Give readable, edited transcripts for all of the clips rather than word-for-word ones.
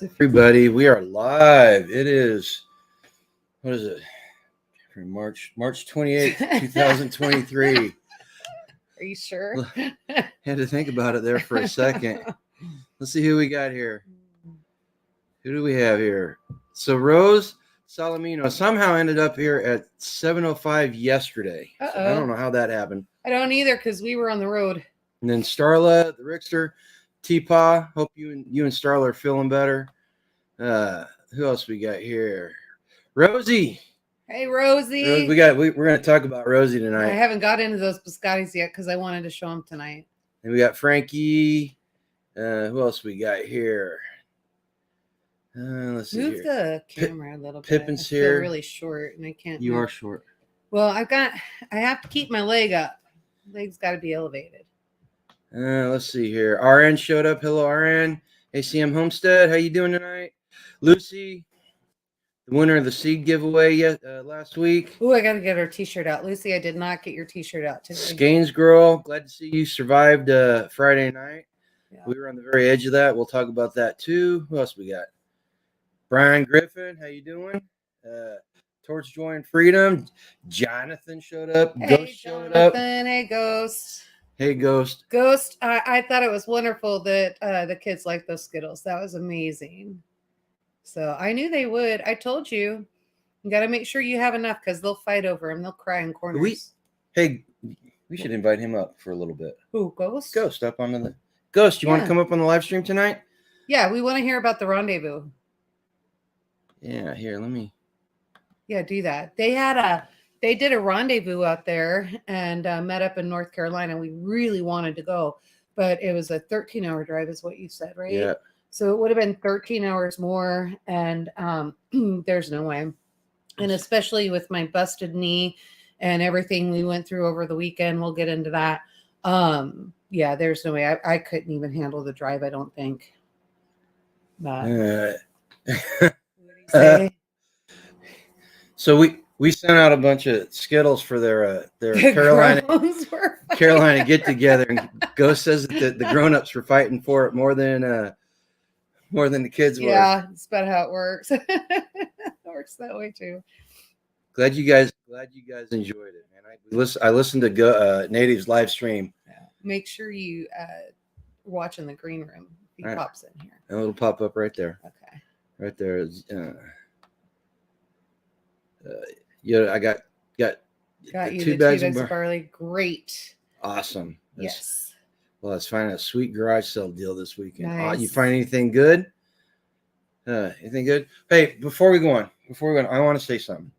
Everybody, we are live. It is, what is it? March 28th, 2023. Are you sure? Had to think about it there for a second. Let's see who we got here. Who do we have here? So Rose Salamino somehow ended up here at 7:05 yesterday. So I don't know how that happened. I don't either because we were on the road. And then Starla, the Rickster, T-Paw. Hope you and Starla are feeling better. Who else we got here? Rosie. Hey, Rosie. We're going to talk about Rosie tonight. I haven't got into those biscottis yet because I wanted to show them tonight. And we got Frankie. Who else we got here? Let's see. Move the camera a little bit. Pippin's I here. feel really short and I can't. You are short. Well, I have to keep my leg up. Leg's got to be elevated. Let's see here. RN showed up. Hello, RN. ACM Homestead. How you doing tonight? Lucy, the winner of the seed giveaway last week. Oh, I got to get her t-shirt out. Lucy, I did not get your t-shirt out today. Skeins girl, glad to see you survived Friday night. Yeah. We were on the very edge of that. We'll talk about that too. Who else we got? Brian Griffin, how you doing? Towards Joy and Freedom. Jonathan showed up. Hey, Ghost showed up. Hey, Ghost. Hey, Ghost. Ghost, I thought it was wonderful that the kids liked those Skittles. That was amazing. So I knew they would. I told you. You got to make sure you have enough because they'll fight over them. They'll cry in corners. We should invite him up for a little bit. Who, Ghost? Ghost up on the... Ghost, you want to come up on the live stream tonight? Yeah, we want to hear about the rendezvous. Yeah, here, let me... Yeah, do that. They did a rendezvous out there and met up in North Carolina. We really wanted to go, but it was a 13-hour drive is what you said, right? Yeah. So it would have been 13 hours more, and there's no way. And especially with my busted knee and everything we went through over the weekend, we'll get into that. Yeah, there's no way. I couldn't even handle the drive, I don't think. But, what did he say? So we sent out a bunch of Skittles for their Carolina get together, and Ghost says that the grown-ups were fighting for it more than the kids were. Yeah, that's about how it works. It works that way too. Glad you guys enjoyed it, man. I listened to Native's live stream. Yeah. Make sure you watch in the green room. He pops in here. And it'll pop up right there. Okay. Right there. Yeah, I got you the 2 bags of barley. Great. Awesome. Yes. Well, let's find a sweet garage sale deal this weekend. Nice. You find anything good? Anything good? Hey, before we go on, I want to say something.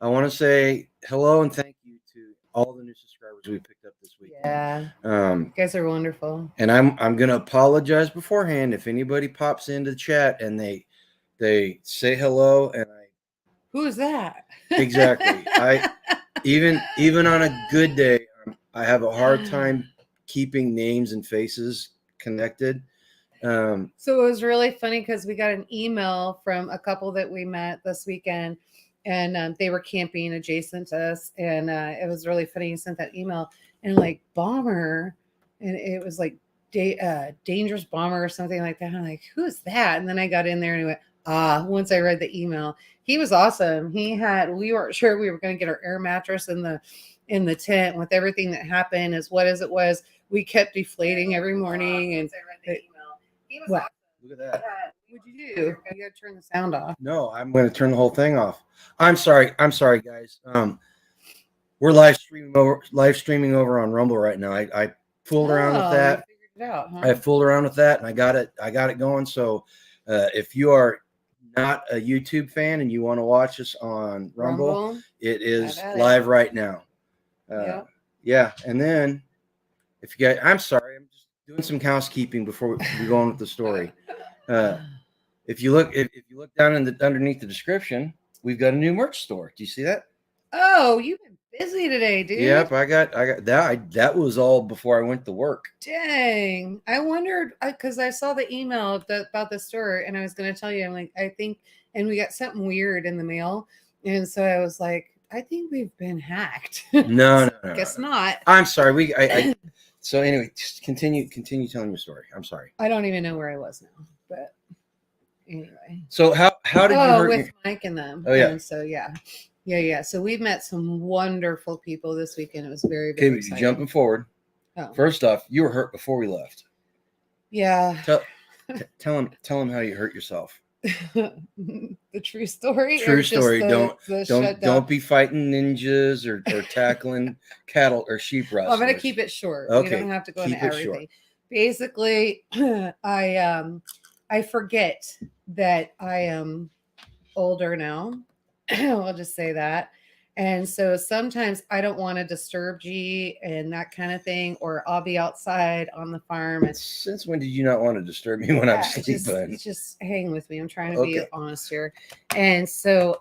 I want to say hello and thank you to all the new subscribers we picked up this week. Yeah. You guys are wonderful. And I'm gonna apologize beforehand if anybody pops into the chat and they say hello and who is that? Exactly. I even on a good day, I have a hard time keeping names and faces connected. So it was really funny because we got an email from a couple that we met this weekend, and they were camping adjacent to us, and it was really funny. He sent that email and like bomber, and it was like dangerous bomber or something like that. I'm like, who is that? And then I got in there and he went, once I read the email, he was awesome. We weren't sure we were going to get our air mattress in the tent with everything that happened as it was. We kept deflating every morning. And I read the email. He was awesome. Look at that. What'd you do? You got to turn the sound off. No, I'm going to turn the whole thing off. I'm sorry, guys. We're live streaming over on Rumble right now. I fooled around with that. You figured it out, huh? I fooled around with that, and I got it going. So if you are not a YouTube fan and you want to watch us on Rumble, it is live right now. Yeah. And then if you guys, I'm sorry, I'm just doing some housekeeping before we go on with the story. If you look down underneath the description, we've got a new merch store. Do you see that? Oh, you've been busy today, dude. Yep, I got that. That was all before I went to work. Dang, I wondered because I saw the email about the store, and I was going to tell you. I'm like, I think, and we got something weird in the mail, and so I was like, I think we've been hacked. No, guess not. I'm sorry. So anyway, just continue telling your story. I'm sorry. I don't even know where I was now, but Anyway. So how did you hurt with Mike and them? Oh yeah. And so yeah. So we've met some wonderful people this weekend. It was very, very exciting. Jumping forward. Oh. First off, you were hurt before we left. Yeah. Tell them how you hurt yourself. The true story. True story. Don't be fighting ninjas or tackling cattle or sheep rustlers. Well, I'm going to keep it short. Okay. We don't have to go into everything. Basically, I forget that I am older now. I'll just say that. And so sometimes I don't want to disturb G and that kind of thing, or I'll be outside on the farm. Since when did you not want to disturb me when I'm sleeping? Just hang with me. I'm trying to be honest here. And so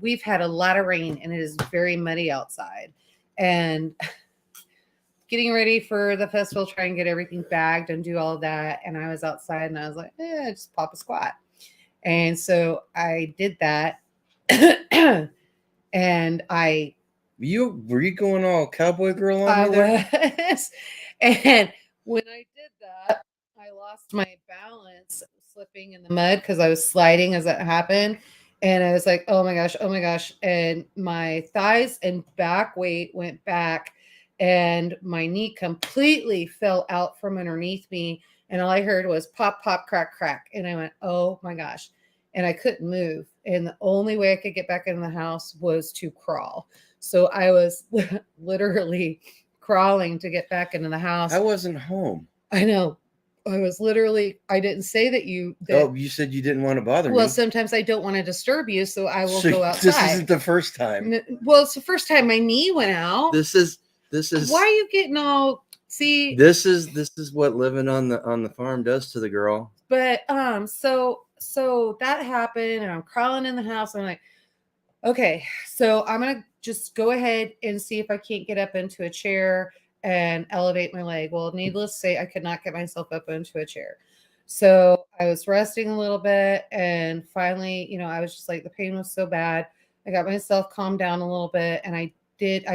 we've had a lot of rain and it is very muddy outside. And getting ready for the festival, try and get everything bagged and do all of that. And I was outside and I was like, just pop a squat. And so I did that. And were you going all cowboy girl on I me there? was. And when I did that, I lost my balance slipping in the mud because I was sliding as that happened. And I was like, oh my gosh. And my thighs and back weight went back and my knee completely fell out from underneath me. And all I heard was pop, pop, crack, crack. And I went, oh my gosh. And I couldn't move. And the only way I could get back in the house was to crawl. So I was literally crawling to get back into the house. I wasn't home. I know. I was literally, I didn't say that you. You said you didn't want to bother me. Well, sometimes I don't want to disturb you, so I will go outside. This isn't the first time. Well, it's the first time my knee went out. This is. Why are you getting all? See. This is what living on the farm does to the girl. But so that happened, and I'm crawling in the house. And I'm like, okay, so I'm gonna just go ahead and see if I can't get up into a chair and elevate my leg. Well, needless to say, I could not get myself up into a chair. So I was resting a little bit, and finally, I was just like, the pain was so bad. I got myself calmed down a little bit, and I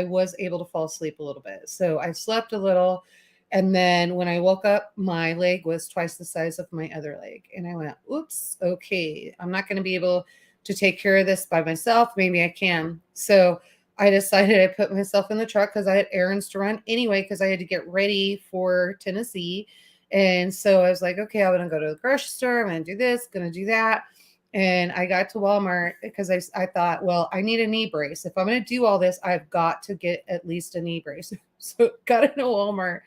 was able to fall asleep a little bit. So I slept a little. And then when I woke up, my leg was twice the size of my other leg. And I went, oops, okay, I'm not going to be able to take care of this by myself. Maybe I can. So I decided I put myself in the truck because I had errands to run anyway, because I had to get ready for Tennessee. And so I was like, okay, I'm going to go to the grocery store. I'm going to do this, going to do that. And I got to Walmart because I thought, well, I need a knee brace. If I'm going to do all this, I've got to get at least a knee brace. So got into Walmart.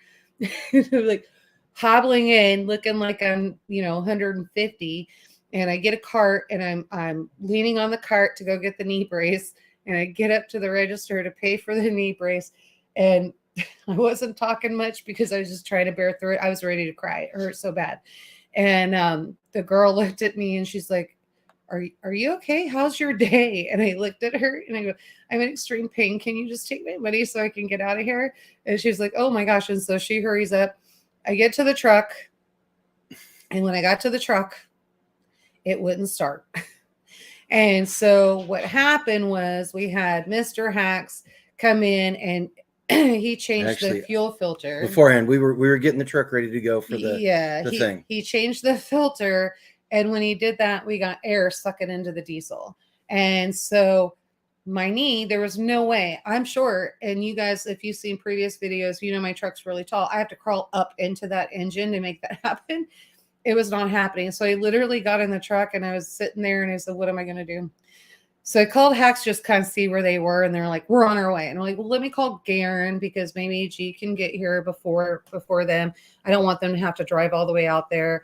Like hobbling in, looking like I'm, 150, and I get a cart, and I'm leaning on the cart to go get the knee brace, and I get up to the register to pay for the knee brace, and I wasn't talking much because I was just trying to bear through it. I was ready to cry. It hurt so bad. And the girl looked at me and she's like, are you okay? How's your day? And I looked at her and I go, I'm in extreme pain. Can you just take my money so I can get out of here? And she's like, oh my gosh. And so she hurries up. I get to the truck. And when I got to the truck, it wouldn't start. And so what happened was we had Mr. Hacks come in and he changed the fuel filter. Beforehand, we were getting the truck ready to go for the thing. He changed the filter. And when he did that, we got air sucking into the diesel. And so my knee, there was no way. I'm short. And you guys, if you've seen previous videos, my truck's really tall. I have to crawl up into that engine to make that happen. It was not happening. So I literally got in the truck and I was sitting there and I said, what am I going to do? So I called Hacks just kind of see where they were. And they're like, we're on our way. And I'm like, well, let me call Garen because maybe G can get here before them. I don't want them to have to drive all the way out there.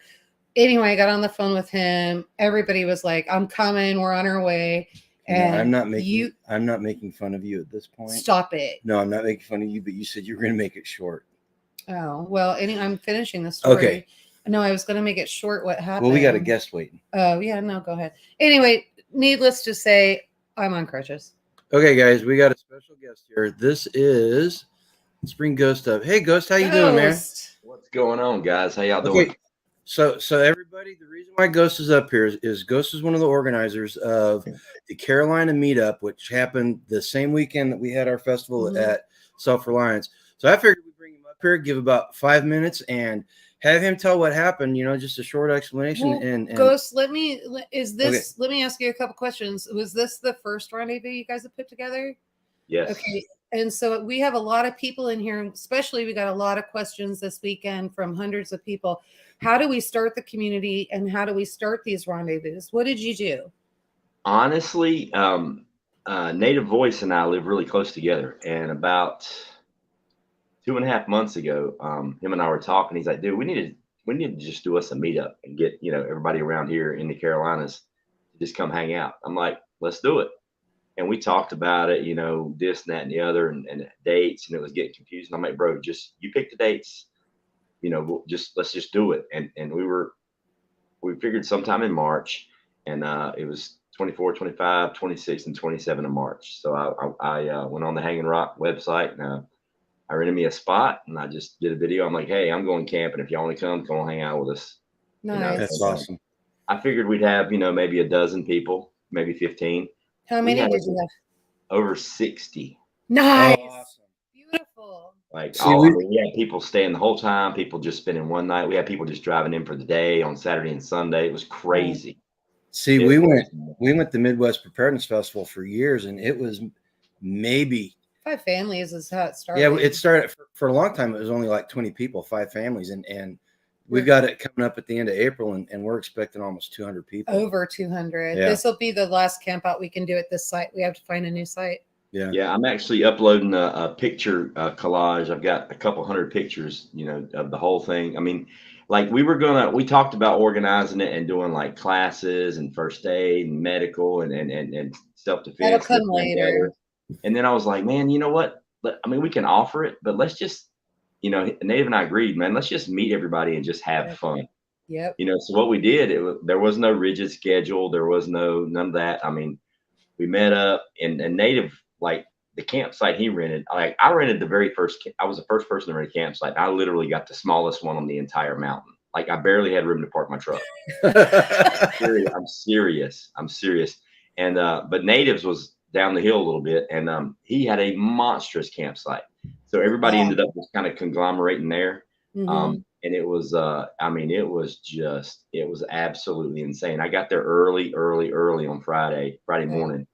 Anyway, I got on the phone with him. Everybody was like, I'm coming. We're on our way. And I'm not making fun of you at this point. Stop it. No, I'm not making fun of you, but you said you were going to make it short. Oh, well, I'm finishing the story. Okay. No, I was going to make it short. What happened? Well, we got a guest waiting. Oh, yeah. No, go ahead. Anyway, needless to say, I'm on crutches. Okay, guys, we got a special guest here. This is Spring Ghost up. Hey, Ghost, how you doing, man? What's going on, guys? How y'all doing? So everybody, the reason why Ghost is up here is Ghost is one of the organizers of the Carolina meetup, which happened the same weekend that we had our festival at Sefl Reliance. So I figured we'd bring him up here, give about 5 minutes, and have him tell what happened. Just a short explanation. Well, and Ghost, let me ask you a couple questions. Was this the first rendezvous you guys have put together? Yes. Okay. And so we have a lot of people in here, especially we got a lot of questions this weekend from hundreds of people. How do we start the community and how do we start these rendezvous? What did you do? Honestly, Native Voice and I live really close together. And about 2.5 months ago, him and I were talking. He's like, dude, we need to just do us a meetup and get, everybody around here in the Carolinas to just come hang out. I'm like, let's do it. And we talked about it, this and that and the other and dates, and it was getting confusing. I'm like, bro, just you pick the dates, let's just do it. And we figured sometime in March, and it was 24, 25, 26, and 27 of March. So I went on the Hanging Rock website and I rented me a spot and I just did a video. I'm like, hey, I'm going camping. If y'all want to come hang out with us. Nice. That's awesome. I figured we'd have, maybe a dozen people, maybe 15. How many did you have? Over 60. Nice. Oh, awesome. Beautiful. Like, See, we had people staying the whole time, people just spending one night. We had people just driving in for the day on Saturday and Sunday. It was crazy. See, we went to Midwest Preparedness Festival for years, and it was maybe 5 families is how it started. Yeah, it started for a long time. It was only like 20 people, 5 families, and we've got it coming up at the end of April, and we're expecting almost 200 people. Over 200. Yeah. This will be the last camp out we can do at this site. We have to find a new site. Yeah, I'm actually uploading a picture collage. I've got a couple hundred pictures, of the whole thing. I mean, like we talked about organizing it and doing like classes and first aid and medical and self-defense. That'll come later. And then I was like, man, you know what? I mean, we can offer it, but let's just, Native and I agreed, man, let's just meet everybody and just have fun. Yep. So what we did, there was no rigid schedule. There was none of that. I mean, we met up and Native, like the campsite he rented, I rented I was the first person to rent a campsite. I literally got the smallest one on the entire mountain. Like I barely had room to park my truck. I'm serious. And, but Native's was down the hill a little bit, and he had a monstrous campsite, so everybody ended up just kind of conglomerating there. And it was it was absolutely insane. I got there early on Friday morning,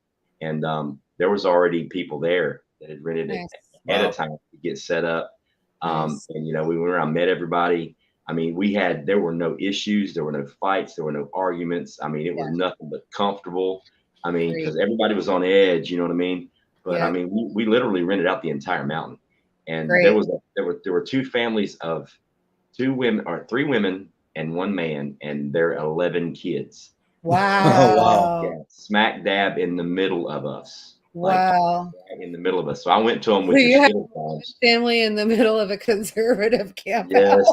and there was already people there that had rented it ahead of time to get set up. And we went around, met everybody. I mean, there were no issues, there were no fights, there were no arguments. I mean, it was nothing but comfortable. I mean, because everybody was on edge, you know what I mean? But I mean, we literally rented out the entire mountain, and there were 2 families of 3 women and 1 man, and their 11 kids. Wow! Oh, wow! Yeah, smack dab in the middle of us. Wow! Like, in the middle of us. So I went to them with the Skittle bombs. Family in the middle of a conservative camp. Yes.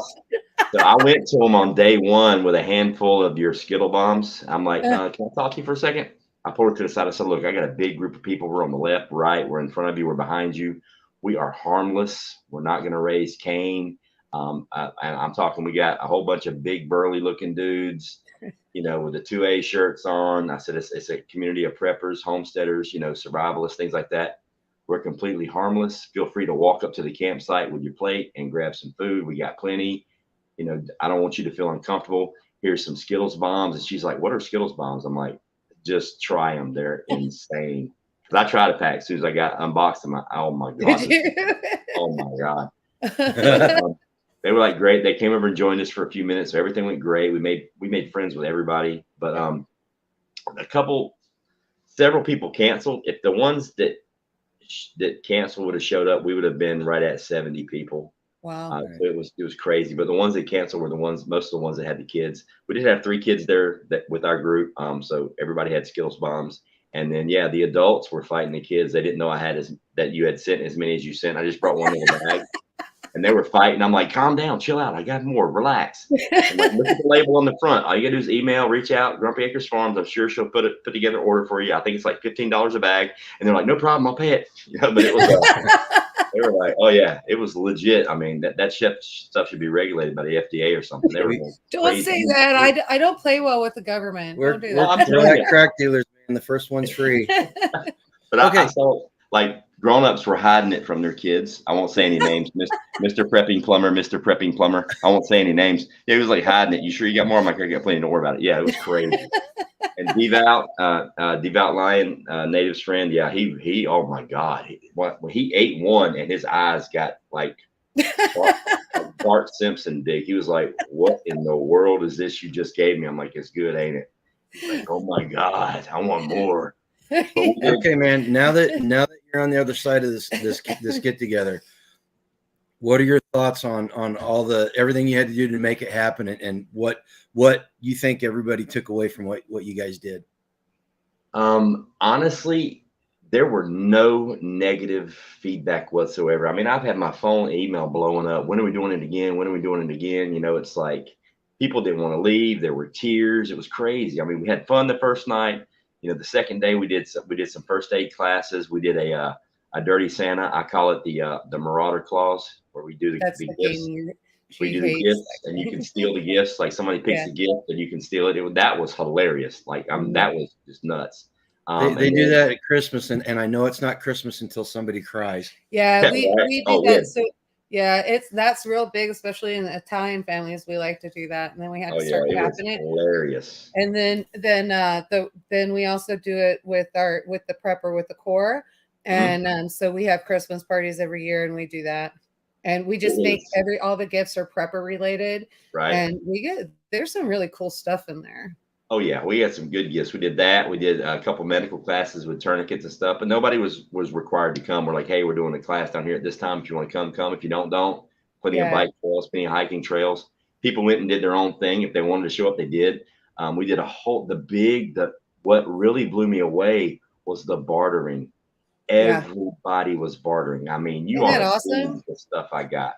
So I went to them on day 1 with a handful of your Skittle bombs. I'm like, can I talk to you for a second? I pulled her to the side. I said, look, I got a big group of people. We're on the left, right. We're in front of you. We're behind you. We are harmless. We're not going to raise Cain. And I'm talking, we got a whole bunch of big burly looking dudes, with the 2A shirts on. I said, it's a community of preppers, homesteaders, survivalists, things like that. We're completely harmless. Feel free to walk up to the campsite with your plate and grab some food. We got plenty. I don't want you to feel uncomfortable. Here's some Skittles bombs. And she's like, what are Skittles bombs? I'm like, just try them. They're insane. Because I tried to pack as soon as I unboxed them. Oh my God. Oh my God. But, they were like great. They came over and joined us for a few minutes. So everything went great. We made friends with everybody. But several people canceled. If the ones that canceled would have showed up, we would have been right at 70 people. Wow. So it was crazy. But the ones that canceled were most of the ones that had the kids. We did have 3 kids there with our group. So everybody had Skittles bombs. And then, the adults were fighting the kids. They didn't know that you had sent as many as you sent. I just brought one in the bag. And they were fighting. I'm like, calm down, chill out. I got more. Relax. I'm like, look at the label on the front. All you gotta do is email, reach out, Grumpy Acres Farms. I'm sure she'll put together an order for you. I think it's like $15 a bag. And they're like, no problem, I'll pay it. But it was they were like, oh yeah, it was legit. I mean, that stuff should be regulated by the FDA or something. They were don't say that. I don't play well with the government. We're don't do that. like crack dealers, man. The first one's free. But okay. I saw like grown-ups were hiding it from their kids. I won't say any names. Mr. Prepping Plumber, Mr. Prepping Plumber. I won't say any names. Yeah, he was like hiding it. You sure you got more? I'm like, I got plenty. Don't worry about it. Yeah, it was crazy. And Devout Lion, Native's friend. Yeah, he. Oh my God, when he ate one and his eyes got like Bart Simpson big. He was like, "What in the world is this you just gave me?" I'm like, "It's good, ain't it?" He's like, "Oh my God, I want more." Okay, man. Now that you're on the other side of this get together, what are your thoughts on everything you had to do to make it happen, and what you think everybody took away from what you guys did? Honestly, there were no negative feedback whatsoever. I mean, I've had my phone email blowing up. When are we doing it again? When are we doing it again? You know, it's like people didn't want to leave. There were tears. It was crazy. I mean, we had fun the first night. You know, the second day we did some first aid classes. We did a dirty Santa. I call it the Marauder Clause, where we do the gifts. We do the gifts, and you can steal the gifts. Like somebody picks a gift, and you can steal it. That was hilarious. Like that was just nuts. They do that at Christmas, and I know it's not Christmas until somebody cries. Yeah, we do that. So yeah, that's real big, especially in Italian families. We like to do that, and then we had to start capping it. Hilarious. And then we also do it with the prepper with the core, and so we have Christmas parties every year, and we do that, and we just make all the gifts are prepper related, right? And there's some really cool stuff in there. Oh yeah, we had some good gifts. We did that. We did a couple medical classes with tourniquets and stuff, but nobody was required to come. We're like, hey, we're doing a class down here at this time. If you want to come. If you don't. Plenty of bike trails, plenty of hiking trails. People went and did their own thing. If they wanted to show up, they did. We did what really blew me away was the bartering. Everybody was bartering. I mean, you are awesome. The stuff I got.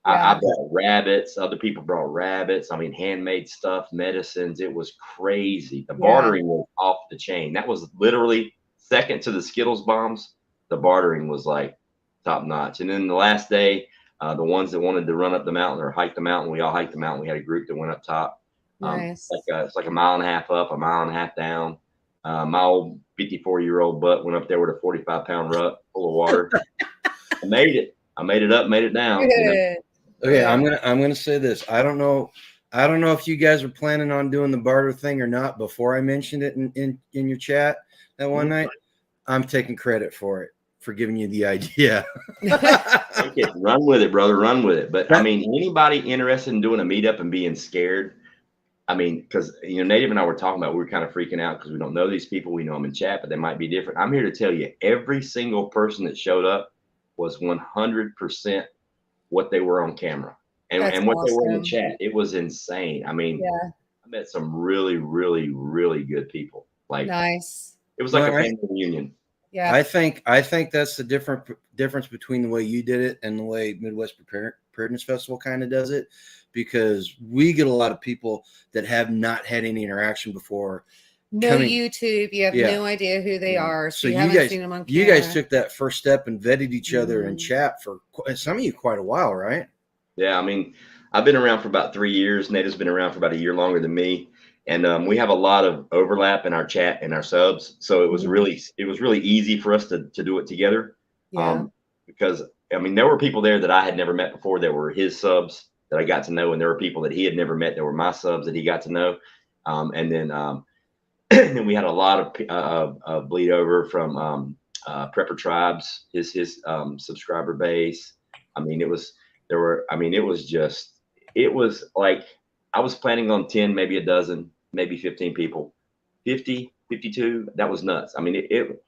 I brought rabbits. Other people brought rabbits. I mean, handmade stuff, medicines. It was crazy. The bartering was off the chain. That was literally second to the Skittles bombs. The bartering was like top notch. And then the last day, the ones that wanted to run up the mountain or hike the mountain, we all hiked the mountain. We had a group that went up top. Nice. It's like a mile and a half up, a mile and a half down. My old 54-year-old butt went up there with a 45-pound rut full of water. I made it. I made it up, made it down. You know? Okay, I'm gonna say this. I don't know if you guys were planning on doing the barter thing or not before I mentioned it in your chat that one night. I'm taking credit for giving you the idea. Okay, run with it, brother. Run with it. But I mean, anybody interested in doing a meetup and being scared? I mean, because Native and I were talking about, we were kind of freaking out because we don't know these people. We know them in chat, but they might be different. I'm here to tell you, every single person that showed up was 100% what they were on camera and what they were in the chat. It was insane. I mean, I met some really, really, really good people. Like, nice. It was like a family reunion. Yeah, I think that's the difference between the way you did it and the way Midwest Preparedness Festival kind of does it, because we get a lot of people that have not had any interaction before. YouTube, you have no idea who they are, so you haven't seen them on camera. You guys took that first step and vetted each other in chat for some of you quite a while, right? Yeah, I mean, I've been around for about 3 years. Nate has been around for about a year longer than me, and we have a lot of overlap in our chat and our subs. So it was really easy for us to do it together. Because I mean, there were people there that I had never met before. There were his subs that I got to know, and there were people that he had never met that were my subs that he got to know, and then we had a lot of bleed over from Prepper Tribes, his subscriber base. I mean, it was like I was planning on 10, maybe a dozen, maybe 15 people. 50, 52, that was nuts. I mean, it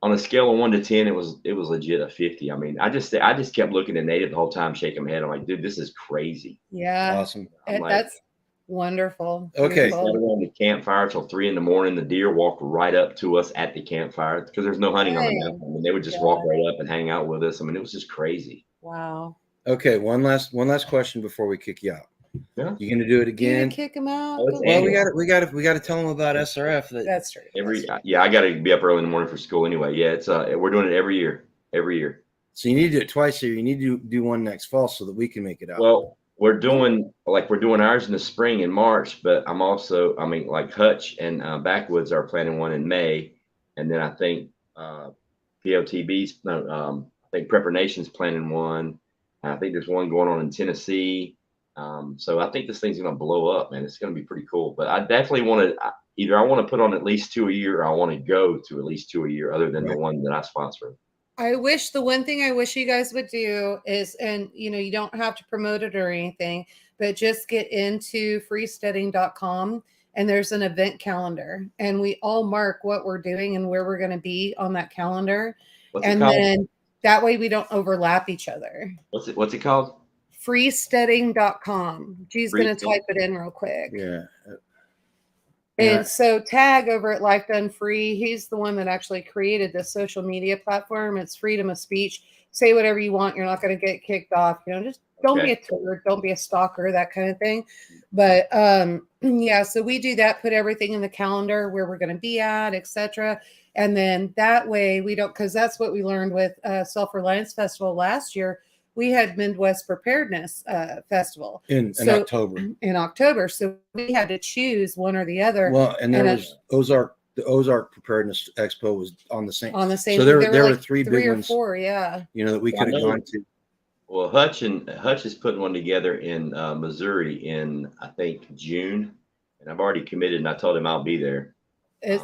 on a scale of 1 to 10, it was legit a 50. I mean, I just kept looking at Native the whole time, shaking my head. I'm like, dude, this is crazy. Yeah, awesome. That's wonderful. Okay, we sat around the campfire till 3 a.m. The deer walked right up to us at the campfire because there's no hunting on the mountain. I mean, they would just walk right up and hang out with us. I mean, it was just crazy. Wow. Okay, one last question before we kick you out. Yeah, you gonna do it again? Kick them out? Well, we got to tell them about SRF. That's true. I got to be up early in the morning for school anyway. Yeah, it's we're doing it every year. So you need to do it twice a year. You need to do one next fall so that we can make it out. Well, we're doing ours in the spring in March, but like Hutch and Backwoods are planning one in May, and then I think POTB's. No, I think Prepper Nation's planning one. I think there's one going on in Tennessee. So I think this thing's going to blow up, man. It's going to be pretty cool. But I definitely want to either I want to put on at least 2 a year, or I want to go to at least 2 a year, other than the one that I sponsor. The one thing I wish you guys would do is, and you don't have to promote it or anything, but just get into freesteading.com, and there's an event calendar, and we all mark what we're doing and where we're going to be on that calendar. What's it called? Then that way we don't overlap each other. What's it called? Freesteading.com. G's going to type it in real quick. Yeah. And so Tag over at Life Done Free, he's the one that actually created this social media platform. It's freedom of speech. Say whatever you want. You're not going to get kicked off. Just don't be a turd. Don't be a stalker, that kind of thing. But yeah, so we do that, put everything in the calendar where we're going to be at, etc. And then that way we don't, because that's what we learned with Sefl Reliance Festival last year. We had Midwest Preparedness Festival in October. In October, so we had to choose one or the other. Well, and there was Ozark. The Ozark Preparedness Expo was on the same. So there were like three big or ones, four, yeah. That we could have gone to. Well, Hutch is putting one together in Missouri in I think June, and I've already committed, and I told him I'll be there.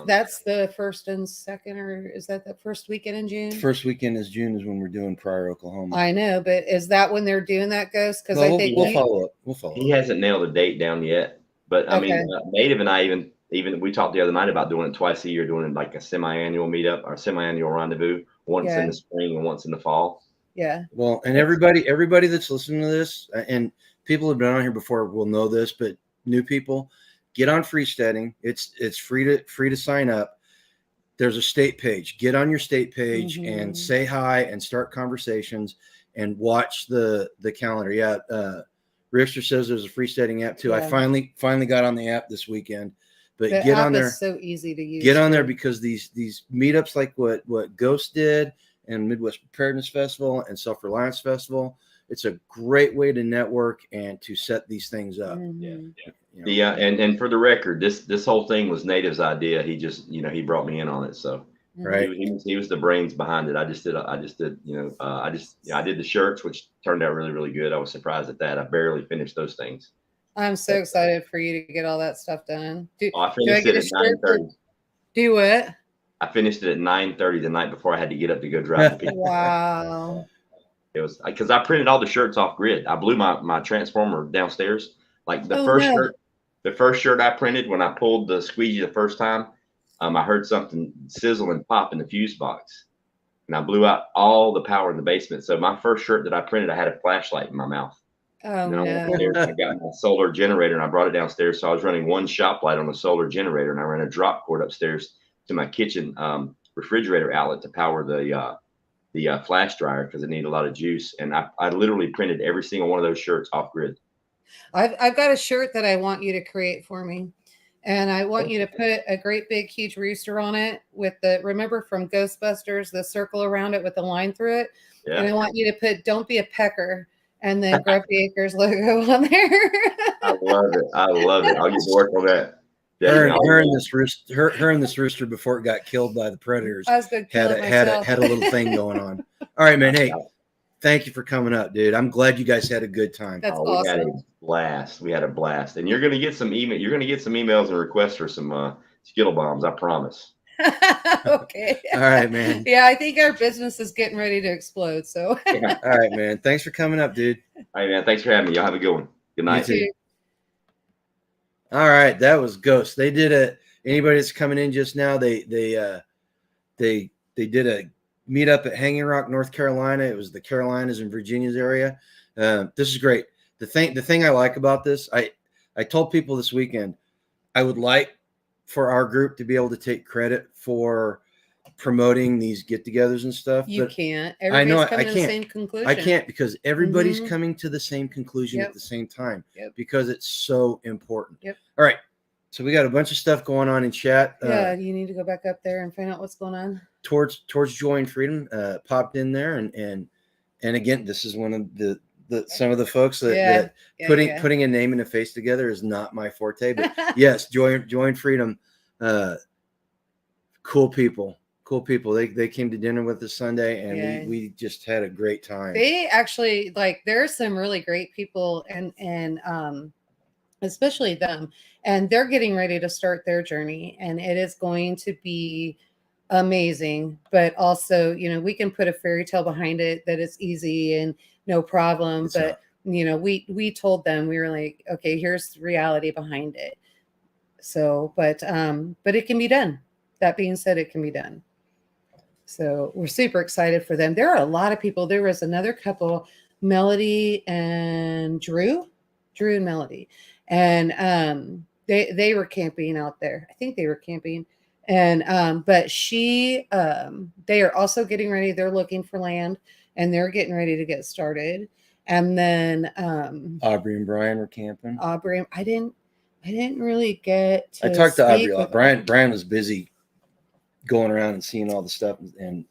That's the first and second, or is that the first weekend in June? First weekend is June is when we're doing Pryor, Oklahoma. I know, but is that when they're doing that, Ghost? Because I think we'll follow up. We'll follow up. He hasn't nailed a date down yet, but I mean, Native and I even we talked the other night about doing it twice a year, doing like a semi-annual meetup or semi-annual rendezvous, once in the spring and once in the fall. Yeah. Well, and everybody that's listening to this, and people who've been on here before will know this, but new people, get on Freesteading. It's free to sign up. There's a state page. Get on your state page and say hi and start conversations and watch the calendar. Yeah, Richter says there's a Freesteading app too. Yeah. I finally got on the app this weekend. But the get app on there. Is so easy to use. Get on there because these meetups like what Ghost did and Midwest Preparedness Festival and Sefl Reliance Festival, it's a great way to network and to set these things up. Yeah. And for the record, this whole thing was Native's idea. He just, he brought me in on it. So right. He was the brains behind it. I did the shirts, which turned out really, really good. I was surprised at that. I barely finished those things. I'm so excited for you to get all that stuff done. I finished it at 9:30. Do what? I finished it at 9:30 the night before I had to get up to go drive. Wow. It was because I printed all the shirts off grid. I blew my transformer downstairs. Like the first shirt I printed, when I pulled the squeegee the first time, I heard something sizzle and pop in the fuse box, and I blew out all the power in the basement. So my first shirt that I printed, I had a flashlight in my mouth. Oh, no. I got my solar generator and I brought it downstairs. So I was running one shop light on a solar generator, and I ran a drop cord upstairs to my kitchen refrigerator outlet to power the flash dryer because it needed a lot of juice. And I literally printed every single one of those shirts off grid. I've got a shirt that I want you to create for me. And I want you to put a great big huge rooster on it with remember from Ghostbusters, the circle around it with the line through it. Yeah. And I want you to put "Don't be a pecker" and then Grumpy Acres logo on there. I love it. I'll get to work on that. Her and this rooster before it got killed by the predators had a little thing going on. All right, man. Hey, thank you for coming up, dude. I'm glad you guys had a good time. That's awesome. We had a blast. And you're gonna get some email. You're gonna get some emails and requests for some Skittle bombs. I promise. Okay. All right, man. Yeah, I think our business is getting ready to explode. So. Yeah. All right, man. Thanks for coming up, dude. All right, man. Thanks for having me. Y'all have a good one. Good night. You too. All right, that was Ghost. They did anybody that's coming in just now, they did a meetup at Hanging Rock, North Carolina. It was the Carolinas and Virginia's area. This is great. The thing I like about this, I told people this weekend, I would like for our group to be able to take credit for promoting these get-togethers and stuff. You can't. Everybody's coming to the same conclusion. I can't because everybody's coming to the same conclusion at the same time because it's so important. Yep. All right. So we got a bunch of stuff going on in chat. Yeah, you need to go back up there and find out what's going on. Towards Joy and Freedom popped in there, and again, this is one of some of the folks that putting a name and a face together is not my forte, but yes, Joy and Freedom, cool people. Cool people. They came to dinner with us Sunday, and Yeah. we just had a great time. They actually there are some really great people, and especially them, and they're getting ready to start their journey, and it is going to be amazing. But also, we can put a fairy tale behind it that it's easy and no problem. But we told them, we were like, okay, here's the reality behind it. So, but it can be done. That being said, it can be done. So we're super excited for them. There are a lot of people. There was another couple, Melody and Drew and Melody, and they were camping out there. I think they were camping, and but they are also getting ready. They're looking for land, and they're getting ready to get started. And then Aubrey and Brian were camping. Aubrey, I didn't really get to I talked to Aubrey a lot. Brian Brian was busy going around and seeing all the stuff and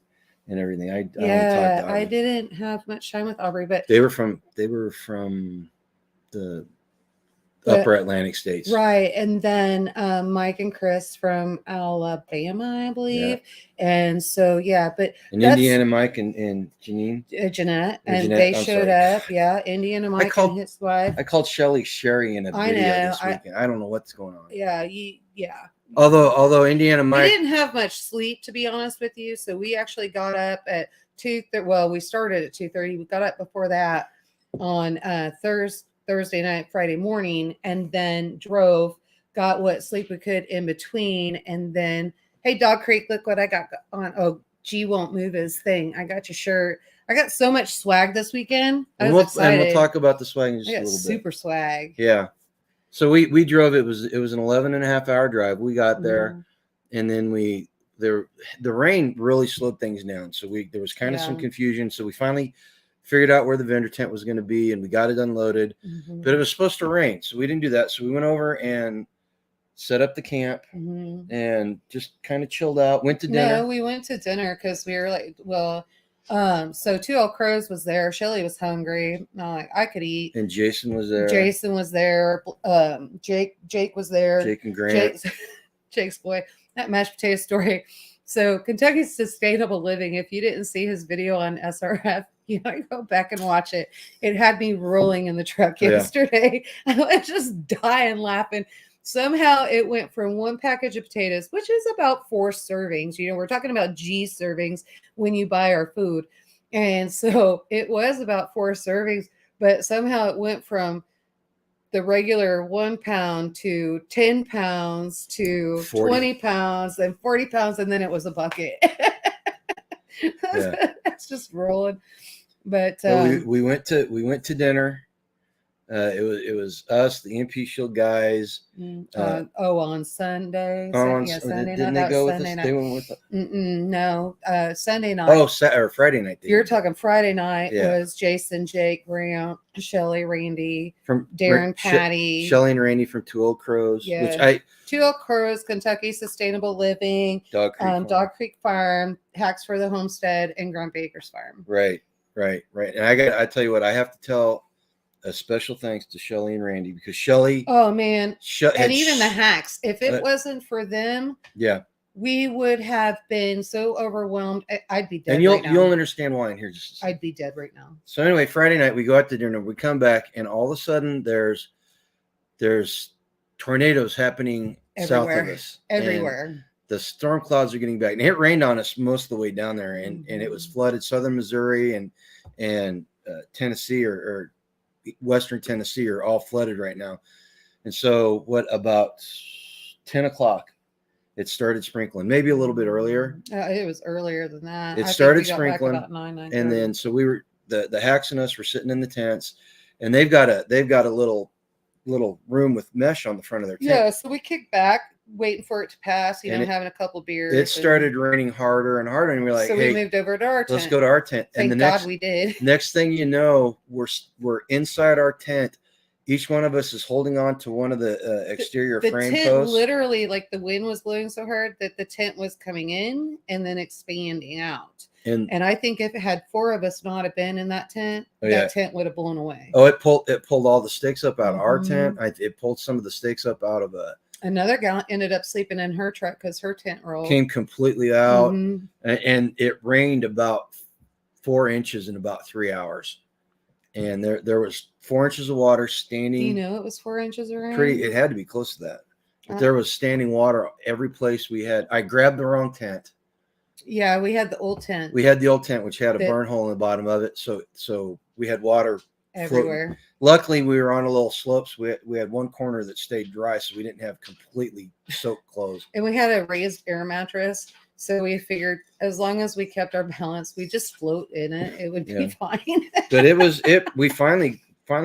everything. I didn't have much time with Aubrey, but they were from the upper Atlantic states, right? And then Mike and Chris from Alabama, I believe. And so but Indiana Mike and Jeanette, and they showed up. Yeah, Indiana Mike and his wife. I called Sherry in a video this weekend. I don't know what's going on. Yeah. Although Indiana Mike, we didn't have much sleep, to be honest with you. So we actually got up at 2:30. Well, we started at 2:30. We got up before that on Thursday night, Friday morning, and then drove, got what sleep we could in between. And then, hey, Dog Creek, look what I got on. Oh, G won't move his thing. I got your shirt. I got so much swag this weekend. I was excited. And we'll talk about the swag in just a little bit. Super swag. Yeah. So we drove. It was an 11.5-hour drive. We got there, and then the rain really slowed things down. So there was kind of some confusion. So we finally figured out where the vendor tent was going to be, and we got it unloaded. But it was supposed to rain, so we didn't do that. So we went over and set up the camp and just kind of chilled out. Went to dinner. No, we went to dinner because we were like, so Two Old Crows was there. Shelly was hungry. I could eat. And Jason was there. Jake was there. Jake and Grant. Jake's boy. That mashed potato story. So Kentucky's Sustainable Living. If you didn't see his video on SRF, go back and watch it. It had me rolling in the truck yesterday. I was just dying laughing. Somehow it went from one package of potatoes, which is about 4 servings. We're talking about G servings when you buy our food. And so it was about 4 servings, but somehow it went from the regular 1 pound to 10 pounds to 40. 20 pounds, then 40 pounds, and then it was a bucket. That's just rolling. But we went to dinner. It was us, the MP Shield guys. On Sunday. Sunday didn't night. they go Sunday with us? Night. They went with us. No, Sunday night. Or Friday night. You're talking Friday night was Jason, Jake, Grant, Shelly, Randy, from Darren, Patty, Shelly and Randy from Two Old Crows. Yeah. Two Old Crows, Kentucky Sustainable Living, Dog Creek Farm, Hacks for the Homestead, and Grunt Baker's Farm. Right. And I tell you what, I have to tell a special thanks to Shelly and Randy, because Shelly. Oh man, and even the Hacks. If it wasn't for them, we would have been so overwhelmed. I'd be dead. And you'll understand why in here just a second. I'd be dead right now. So anyway, Friday night we go out to dinner. We come back, and all of a sudden there's tornadoes happening south of us. Everywhere. The storm clouds are getting back, and it rained on us most of the way down there, and it was flooded. Southern Missouri and Tennessee or Western Tennessee are all flooded right now. And so about 10 o'clock, it started sprinkling, maybe a little bit earlier. It was earlier than that. It started sprinkling, about 9, and then so we were the Hacks and us were sitting in the tents, and they've got a little room with mesh on the front of their tent. Yeah, so we kicked back, waiting for it to pass, having a couple beers. It started raining harder and harder, and we're like, we moved over to our tent. Let's go to our tent. Thank God we did. Next thing you know, we're inside our tent. Each one of us is holding on to one of the exterior frame tent posts. Literally, like the wind was blowing so hard that the tent was coming in and then expanding out. And I think if it had 4 of us not have been in that tent, that tent would have blown away. Oh, it pulled all the stakes up out of our tent. It pulled some of the stakes up out of Another gal ended up sleeping in her truck because her tent rolled. Came completely out, Mhm. and it rained about 4 inches in about 3 hours. And there was 4 inches of water standing. Do you know it was 4 inches of rain? It had to be close to that. But there was standing water every place we had. I grabbed the wrong tent. Yeah, we had the old tent. We had the old tent, which had a burn hole in the bottom of it. So we had water everywhere. Floating. Luckily, we were on a little slope, so we had one corner that stayed dry, so we didn't have completely soaked clothes. And we had a raised air mattress, so we figured as long as we kept our balance, we just float in it, it would be fine. But we finally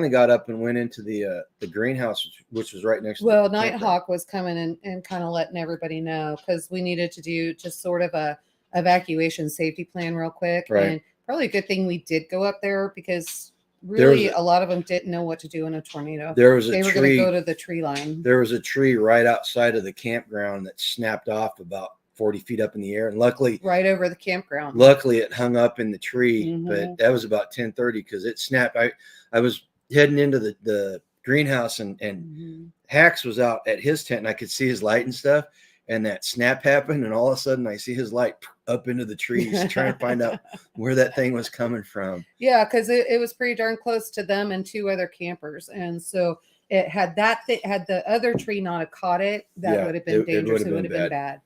got up and went into the greenhouse, which was right next to the Nighthawk was coming and kind of letting everybody know, because we needed to do just sort of a evacuation safety plan real quick. Right. And probably a good thing we did go up there, because really a lot of them didn't know what to do in a tornado. They were going to go to the tree line. There was a tree right outside of the campground that snapped off about 40 feet up in the air, and luckily right over the campground. Luckily it hung up in the tree, but that was about 10:30 because it snapped. I was heading into the greenhouse, and Hax was out at his tent, and I could see his light and stuff, and that snap happened, and all of a sudden I see his light up into the trees trying to find out where that thing was coming from. Yeah, because it was pretty darn close to them and two other campers, and so it had had the other tree not have caught it, that would have been dangerous. It would have been bad.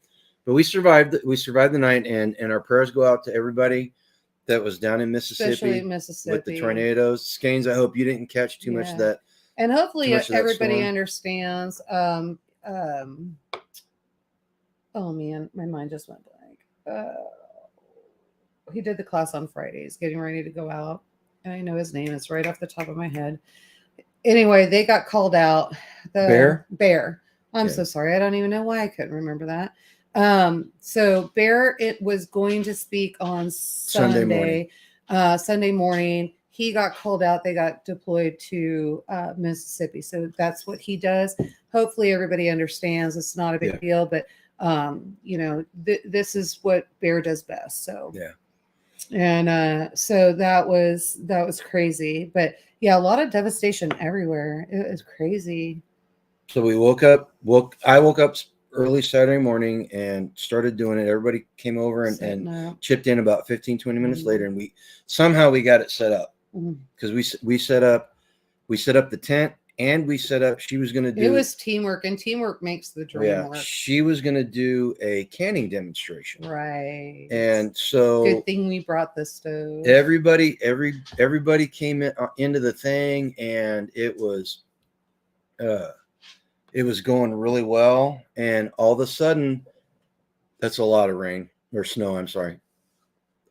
But we survived. We survived the night, and our prayers go out to everybody that was down in Mississippi, especially Mississippi with the tornadoes. Skanes, I hope you didn't catch too much of that. And hopefully everybody understands. Oh man, my mind just went blank. He did the class on Fridays, getting ready to go out. And I know his name is right off the top of my head. Anyway, they got called out. Bear. I'm so sorry. I don't even know why I couldn't remember that. So Bear, it was going to speak on Sunday morning. He got called out. They got deployed to Mississippi. So that's what he does. Hopefully everybody understands it's not a big deal, but this is what Bear does best. So and so that was crazy. But yeah, a lot of devastation everywhere. It was crazy. So we I woke up early Saturday morning and started doing it. Everybody came over and chipped in about 15-20 minutes later, and we got it set up because we set up the tent, and we set up. She was going to do. It was teamwork, and teamwork makes the dream work. She was going to do a canning demonstration, right? And so good thing we brought the stove. Everybody came into the thing, and it was going really well, and all of a sudden, that's a lot of rain or snow. I'm sorry.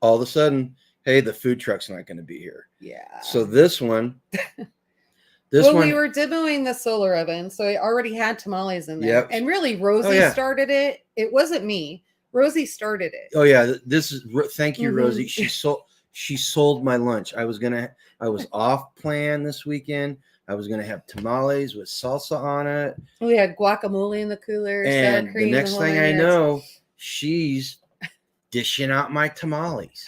All of a sudden, hey, the food truck's not going to be here. Yeah. So this one. We were demoing the solar oven, so I already had tamales in there. Yep. And really, Rosie started it. It wasn't me. Rosie started it. Oh yeah, thank you, Rosie. She sold my lunch. I was off plan this weekend. I was going to have tamales with salsa on it. We had guacamole in the cooler. And the next thing I know, she's dishing out my tamales.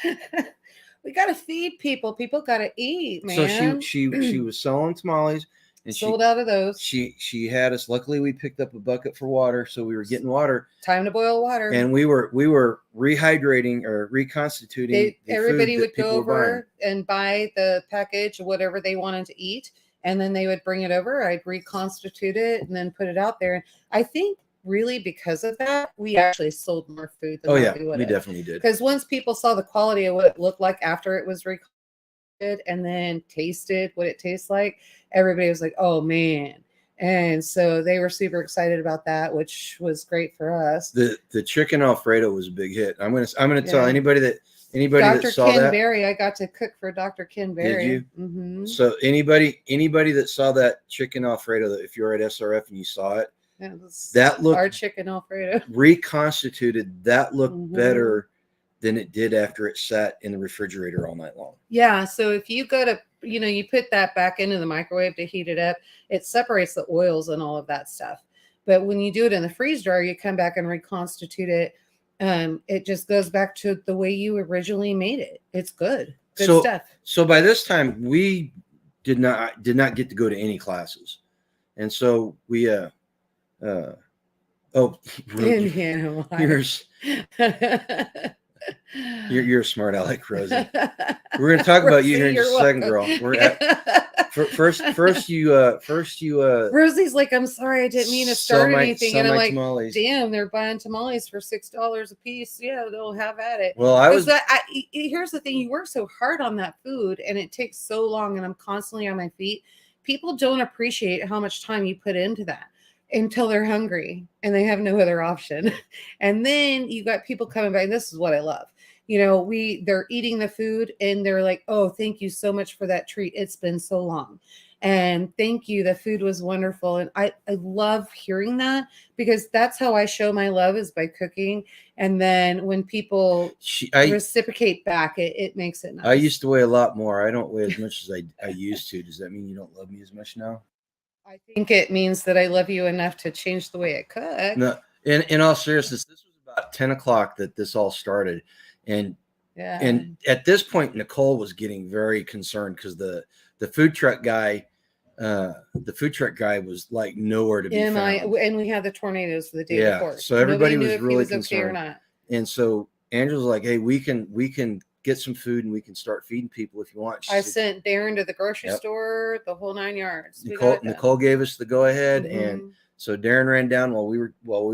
We got to feed people. People got to eat, man. So she was selling tamales. And sold out of those. She had us. Luckily, we picked up a bucket for water, so we were getting water. Time to boil water. And we were rehydrating or reconstituting. Everybody would go over and buy the package of whatever they wanted to eat, and then they would bring it over. I'd reconstitute it and then put it out there. And I think really because of that, we actually sold more food than we definitely did. Because once people saw the quality of what it looked like after it was reconstituted and then tasted what it tastes like, everybody was like, oh man. And so they were super excited about that, which was great for us. The chicken Alfredo was a big hit. I'm gonna tell anybody that saw Ken that. Berry, I got to cook for Dr. Ken Berry. Did you? Mm-hmm. So anybody that saw that chicken Alfredo, if you're at SRF and you saw it, that looked, our chicken Alfredo reconstituted. That looked better than it did after it sat in the refrigerator all night long. Yeah. So if you go to, you put that back into the microwave to heat it up, it separates the oils and all of that stuff. But when you do it in the freeze dryer, you come back and reconstitute it. It just goes back to the way you originally made it. It's good stuff. So by this time we did not get to go to any classes. And so we Oh, Indiana wise. You're a smart aleck, Rosie. We're going to talk about you here in just a second, girl. We're at first you Rosie's like, I'm sorry, I didn't mean to start anything, and I'm like, tamales. damn, they're buying tamales for $6 a piece. Yeah, they'll have at it. Well, Here's the thing: you work so hard on that food, and it takes so long, and I'm constantly on my feet. People don't appreciate how much time you put into that until they're hungry and they have no other option. And then you got people coming by, and this is what I love. You know, they're eating the food and they're like, oh, thank you so much for that treat. It's been so long. And thank you. The food was wonderful. And I love hearing that, because that's how I show my love, is by cooking. And then when people reciprocate back, it makes it nice. I used to weigh a lot more. I don't weigh as much as I used to. Does that mean you don't love me as much now? I think it means that I love you enough to change the way I cook. No, in all seriousness, this was about 10 o'clock that this all started. And at this point, Nicole was getting very concerned because the food truck guy was like nowhere to be found. And we had the tornadoes the day before. So everybody was really concerned. Okay or not. And so Angela's like, hey, we can get some food and we can start feeding people if you want. I sent Darren to the grocery store, the whole 9 yards. Nicole gave us the go ahead, and so Darren ran down while we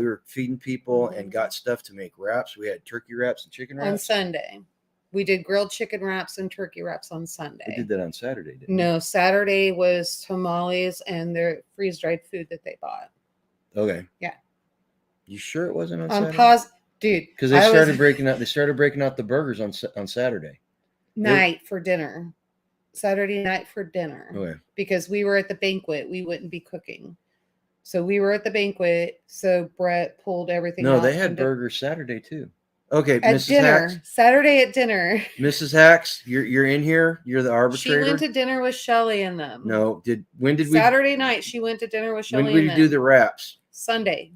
were feeding people and got stuff to make wraps. We had turkey wraps and chicken wraps on Sunday. We did grilled chicken wraps and turkey wraps on Sunday. We did that on Saturday, didn't we? No, Saturday was tamales and their freeze-dried food that they bought. Okay. Yeah. You sure it wasn't on Saturday? I'm positive. Dude, because they started breaking out the burgers on Saturday night for dinner. Saturday night for dinner. Okay. Because we were at the banquet, we wouldn't be cooking. So we were at the banquet. So Brett pulled everything. No, they had burgers Saturday too. Okay, at Mrs. dinner. Hacks. Saturday at dinner. Mrs. Hacks, you're in here. You're the arbitrator. She went to dinner with Shelly and them. No, when did we? Saturday night she went to dinner with Shelly. When did we do the wraps? Sunday.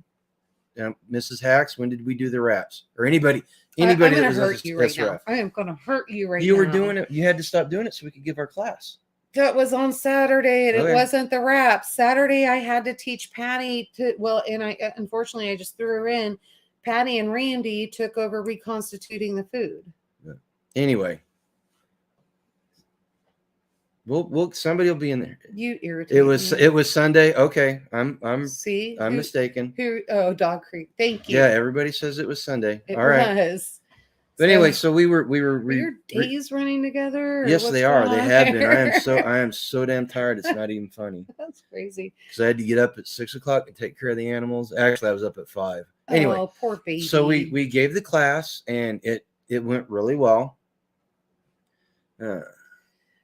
Mrs. Hacks, when did we do the wraps? Or anybody I'm that gonna was hurt you right now. I am gonna hurt you right now. You were doing it. You had to stop doing it so we could give our class. That was on Saturday, and it wasn't the wraps. Saturday, I had to teach Patty and I unfortunately I just threw her in. Patty and Randy took over reconstituting the food. Anyway, somebody will be in there. You irritate me. It was Sunday. Okay, I'm mistaken. Dog Creek. Thank you. Yeah, everybody says it was Sunday. It all right. was. But anyway, so we were your days running together? Yes, they are. They have been. I am so damn tired. It's not even funny. That's crazy. Because I had to get up at 6 o'clock and take care of the animals. Actually, I was up at 5. Anyway, oh, poor baby. So we gave the class, and it went really well.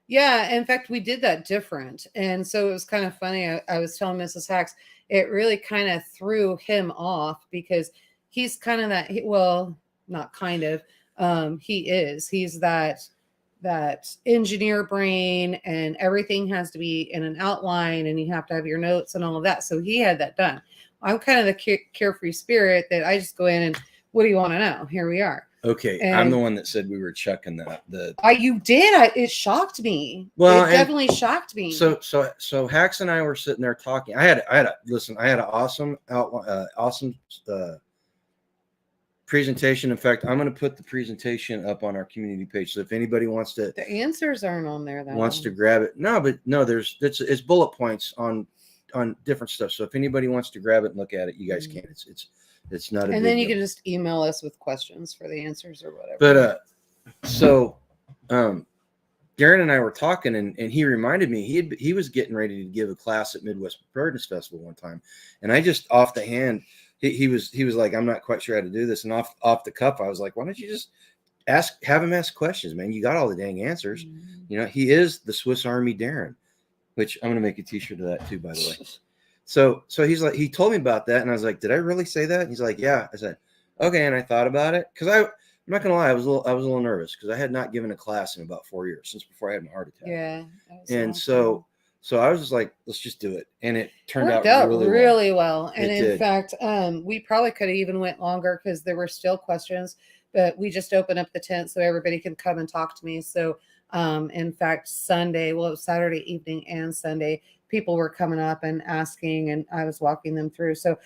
Yeah, in fact, we did that different, and so it was kind of funny. I was telling Mrs. Hacks, it really kind of threw him off because he's kind of that. Well, not kind of. He is. He's that engineer brain, and everything has to be in an outline, and you have to have your notes and all of that. So he had that done. I'm kind of the carefree spirit that I just go in and, what do you want to know? Here we are. Okay, and I'm the one that said we were chucking that. You did. It shocked me. Well, it definitely shocked me. So Hacks and I were sitting there talking. I had an awesome presentation. In fact, I'm going to put the presentation up on our community page. So if anybody wants to, the answers aren't on there. Wants to grab it. It's bullet points on different stuff. So if anybody wants to grab it and look at it, you guys can. It's not. And then you can just email us with questions for the answers or whatever. But Darren and I were talking, and he reminded me he was getting ready to give a class at Midwest Preparedness Festival one time, and I just off the hand. He was like, I'm not quite sure how to do this. And off the cuff, I was like, why don't you just have him ask questions, man? You got all the dang answers. Mm-hmm. You know, he is the Swiss Army Darren, which I'm going to make a t-shirt of that too, by the way. So he's like, he told me about that. And I was like, did I really say that? And he's like, yeah. I said, okay. And I thought about it. Cause I'm not going to lie. I was a little nervous because I had not given a class in about 4 years since before I had my heart attack. Yeah. And so I was just like, let's just do it. And it turned out really well. And in fact, we probably could have even went longer because there were still questions, but we just opened up the tent so everybody could come and talk to me. So in fact, Saturday evening and Sunday, people were coming up and asking, and I was walking them through. So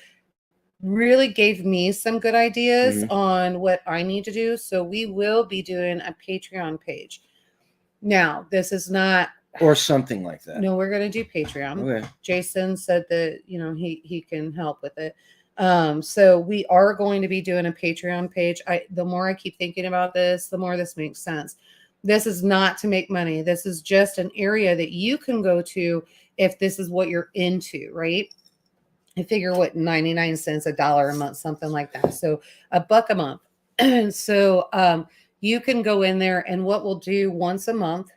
really gave me some good ideas on what I need to do. So we will be doing a Patreon page. Now, this is not or something like that. No, we're going to do Patreon. Okay. Jason said that, he can help with it. So we are going to be doing a Patreon page. The more I keep thinking about this, the more this makes sense. This is not to make money. This is just an area that you can go to if this is what you're into, right? I figure 99 cents, $1 a month, something like that. So $1 a month. And so you can go in there, and what we'll do once a month,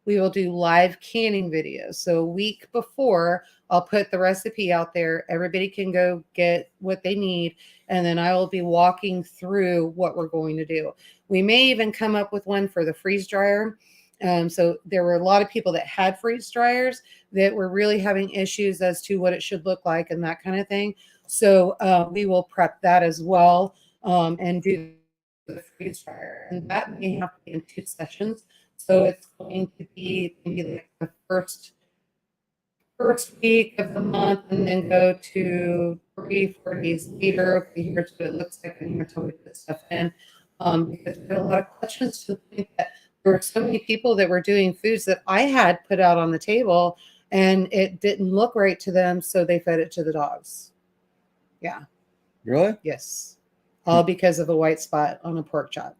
we will do live canning videos. So a week before, I'll put the recipe out there. Everybody can go get what they need. And then I will be walking through what we're going to do. We may even come up with one for the freeze dryer. So there were a lot of people that had freeze dryers that were really having issues as to what it should look like and that kind of thing. So we will prep that as well and do the freeze dryer. And that may have to be in 2 sessions. So it's going to be maybe like the first week of the month, and then go to 3-4 days later. Okay, here's what it looks like, and here's how we put stuff in. Because we had a lot of questions to the point that there were so many people that were doing foods that I had put out on the table, and it didn't look right to them, so they fed it to the dogs. Yeah. Really? Yes. All because of a white spot on a pork chop.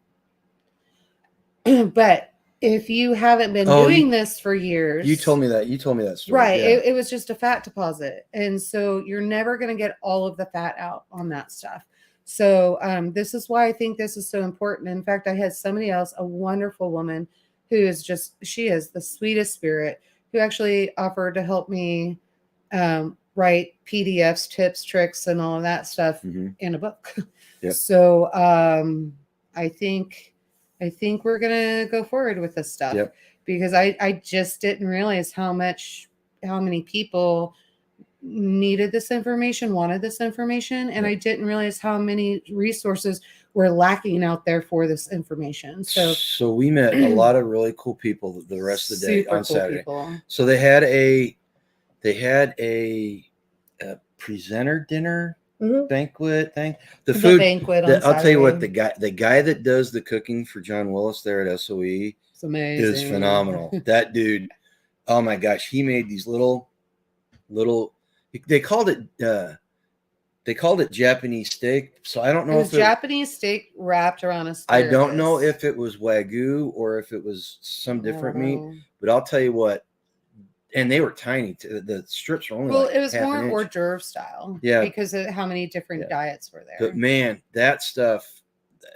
But if you haven't been doing this for years, you told me that story. Right. Yeah. It was just a fat deposit. And so you're never going to get all of the fat out on that stuff. So this is why I think this is so important. In fact, I had somebody else, a wonderful woman who is she is the sweetest spirit, who actually offered to help me write PDFs, tips, tricks, and all of that stuff in a book. Yep. So I think we're going to go forward with this stuff. Yep. Because I just didn't realize how many people needed this information, wanted this information. And I didn't realize how many resources were lacking out there for this information. So we met a lot of really cool people the rest of the day on Saturday. People. So they had a presenter dinner banquet thing. The food banquet on I'll tell you what, Saturday. the guy that does the cooking for John Willis there at SOE is phenomenal. That dude, oh my gosh, he made these little they called it Japanese steak. So I don't know if Japanese steak wrapped around a I don't know if it was Wagyu or if it was some different meat, but I'll tell you what, and they were tiny. The strips were only it was more hors d'oeuvre style. Yeah. Because of how many different diets were there. But man, that stuff,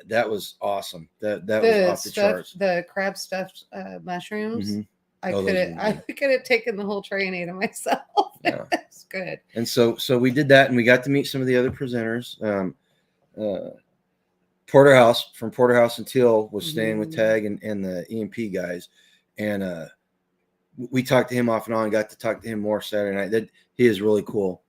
that was awesome. That was off the charts. The crab stuffed mushrooms. I could have taken the whole tray and ate it myself. Yeah. That's good. And so we did that, and we got to meet some of the other presenters. Porterhouse from Porterhouse and Teal was staying with Tag and the EMP guys, and we talked to him off and on. Got to talk to him more Saturday night. He is really cool.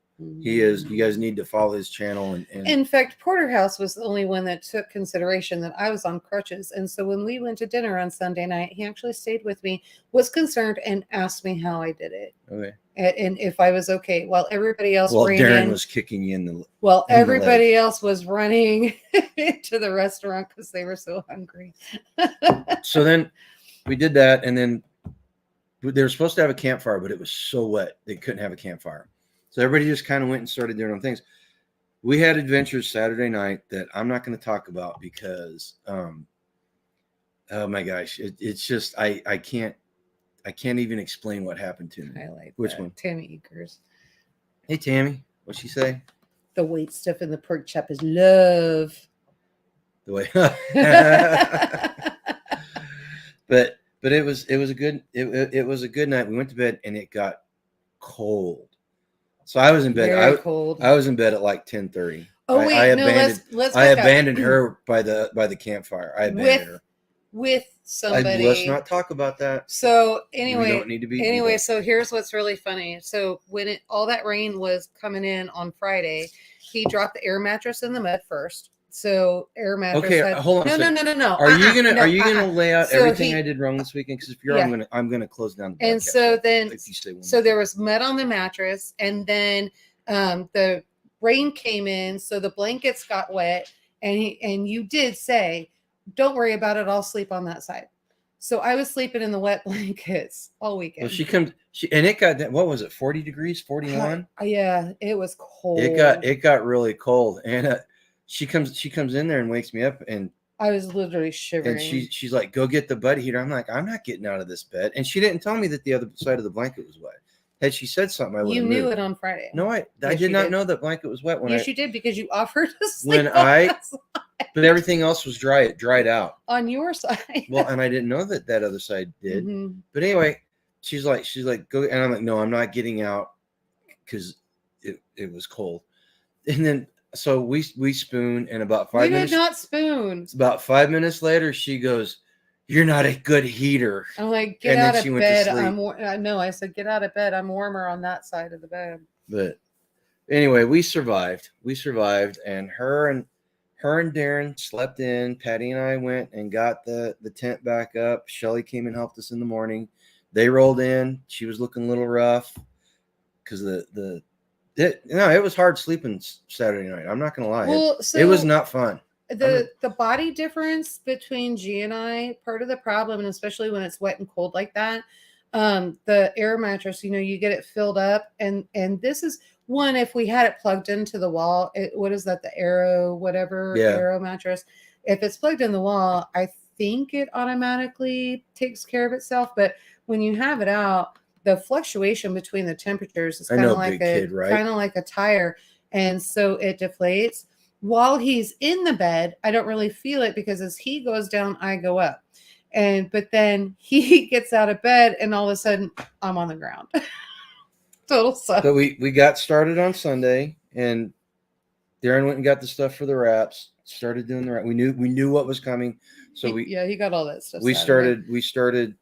He is. You guys need to follow his channel. And in fact, Porterhouse was the only one that took consideration that I was on crutches. And so when we went to dinner on Sunday night, he actually stayed with me, was concerned, and asked me how I did it. Okay. And if I was okay. While everybody else Darren was kicking you in the everybody else was running to the restaurant because they were so hungry. So then we did that, and then they were supposed to have a campfire, but it was so wet they couldn't have a campfire. So everybody just kind of went and started doing other things. We had adventures Saturday night that I'm not going to talk about because, oh my gosh, it's just I can't even explain what happened to me. I like which that. one? Tammy Eakers. Hey Tammy, what'd she say? The white stuff in the pork chop is love. The way, but it was a good night. We went to bed and it got cold. So I was in bed. Very cold. I was in bed at like 10:30. Oh wait, let's I abandoned her by the campfire. I abandoned her with somebody. Let's not talk about that. So anyway, we don't need to be. Anyway, so here's what's really funny. So when all that rain was coming in on Friday, he dropped the air mattress in the mud first. So air mattress. Okay, hold on. No. Are you gonna lay out everything I did wrong this weekend? Because if you're, I'm gonna close down the podcast. And so then, so there was mud on the mattress, and then the rain came in, so the blankets got wet, and you did say, don't worry about it, I'll sleep on that side. So I was sleeping in the wet blankets all weekend. Well, and it got, what was it, 40 degrees, 41? Yeah, it was cold. It got really cold, and she comes in there and wakes me up, and I was literally shivering. And she's like, go get the buddy heater. I'm like, I'm not getting out of this bed. And she didn't tell me that the other side of the blanket was wet. Had she said something, I would have knew moved. it on Friday. No, I did not know that blanket was wet. Yes, you did, because you offered to sleep but everything else was dry. It dried out. On your side. Well, and I didn't know that other side did. But anyway, she's like, go. And I'm like, no, I'm not getting out because it was cold. And then, so we spoon, and about 5 minutes. You did not spoon. About 5 minutes later, she goes, "You're not a good heater." I'm like, get out of bed. No, I said, get out of bed. I'm warmer on that side of the bed. But anyway, we survived. And her and Darren slept in. Patty and I went and got the tent back up. Shelly came and helped us in the morning. They rolled in. She was looking a little rough because it was hard sleeping Saturday night. I'm not gonna lie. Well, it was not fun. The body difference between G and I, part of the problem, and especially when it's wet and cold like that, the air mattress, you get it filled up, and this is one, if we had it plugged into the wall, what is that, the Arrow mattress, if it's plugged in the wall, I think it automatically takes care of itself. But when you have it out, the fluctuation between the temperatures is kind of like a tire, and so it deflates. While he's in the bed, I don't really feel it, because as he goes down, I go up. But then he gets out of bed, and all of a sudden I'm on the ground. Total suck. So we got started on Sunday, and Darren went and got the stuff for the wraps, started doing the wrap. We knew what was coming. So he got all that stuff. We started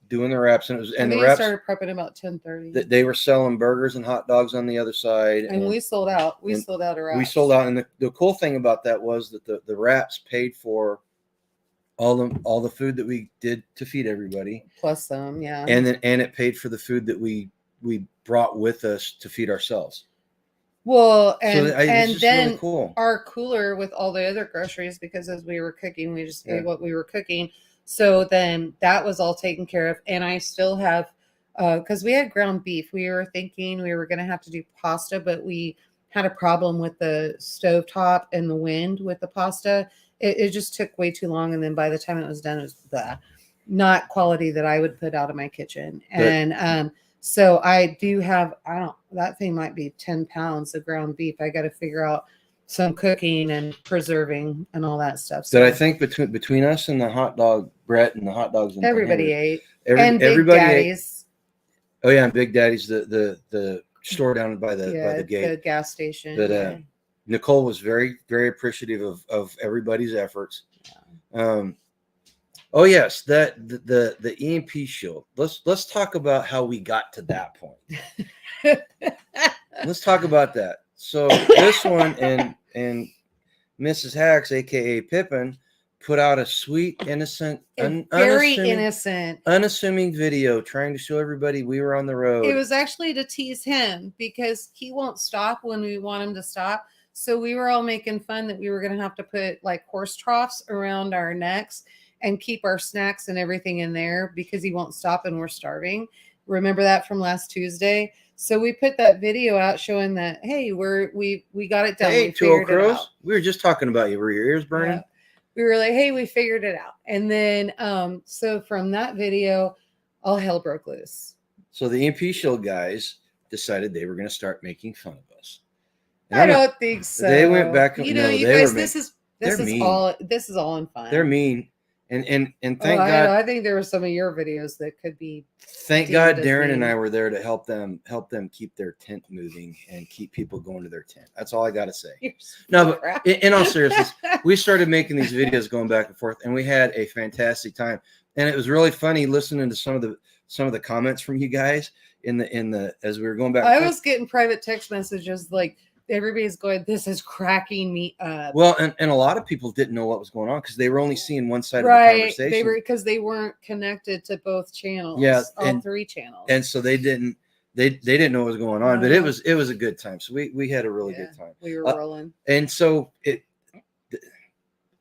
doing the wraps, and the wraps started prepping about 10:30. They were selling burgers and hot dogs on the other side, and we sold out. We sold out a wrap. We sold out, and the cool thing about that was that the wraps paid for all the food that we did to feed everybody, plus some, yeah. And it paid for the food that we brought with us to feed ourselves. Well, and then really cool. Our cooler with all the other groceries, because as we were cooking, we just ate what we were cooking. So then that was all taken care of. And I still have, because we had ground beef. We were thinking we were going to have to do pasta, but we had a problem with the stovetop and the wind with the pasta. It just took way too long. And then by the time it was done, it was not quality that I would put out of my kitchen. And so I do have, that thing might be 10 pounds of ground beef. I got to figure out some cooking and preserving and all that stuff. So I think between us and the hot dog, Brett, and the hot dogs, and everybody ate. And Big Daddy's. Ate. Oh yeah, and Big Daddy's, the store down by the gate, the gas station. But Nicole was very, very appreciative of everybody's efforts. Yeah. Oh yes, the EMP shield. Let's talk about how we got to that point. Let's talk about that. So this one and Mrs. Hacks, aka Pippin, put out a sweet, innocent, very innocent, unassuming video trying to show everybody we were on the road. It was actually to tease him, because he won't stop when we want him to stop. So we were all making fun that we were going to have to put like horse troughs around our necks and keep our snacks and everything in there, because he won't stop and we're starving. Remember that from last Tuesday? So we put that video out showing that, hey, we got it done. Hey, Two Old Crows, we were just talking about you. Were your ears burning? Yeah. We were like, hey, we figured it out. And then, so from that video, all hell broke loose. So the EMP Shield guys decided they were going to start making fun of us. And I don't think so. They went back. You guys, this is all in fun. They're mean. And thank God. I think there were some of your videos that could be. Thank God Darren and I were there to help them keep their tent moving and keep people going to their tent. That's all I got to say. No, but in all seriousness, we started making these videos going back and forth, and we had a fantastic time. And it was really funny listening to some of the comments from you guys in the as we were going back. I was getting private text messages like, everybody's going, this is cracking me up. Well, and a lot of people didn't know what was going on because they were only seeing one side of the conversation. They were, because they weren't connected to both channels. Yeah, all three channels. And so they didn't they didn't know what was going on, but it was a good time. So we had a really good time. We were rolling. And so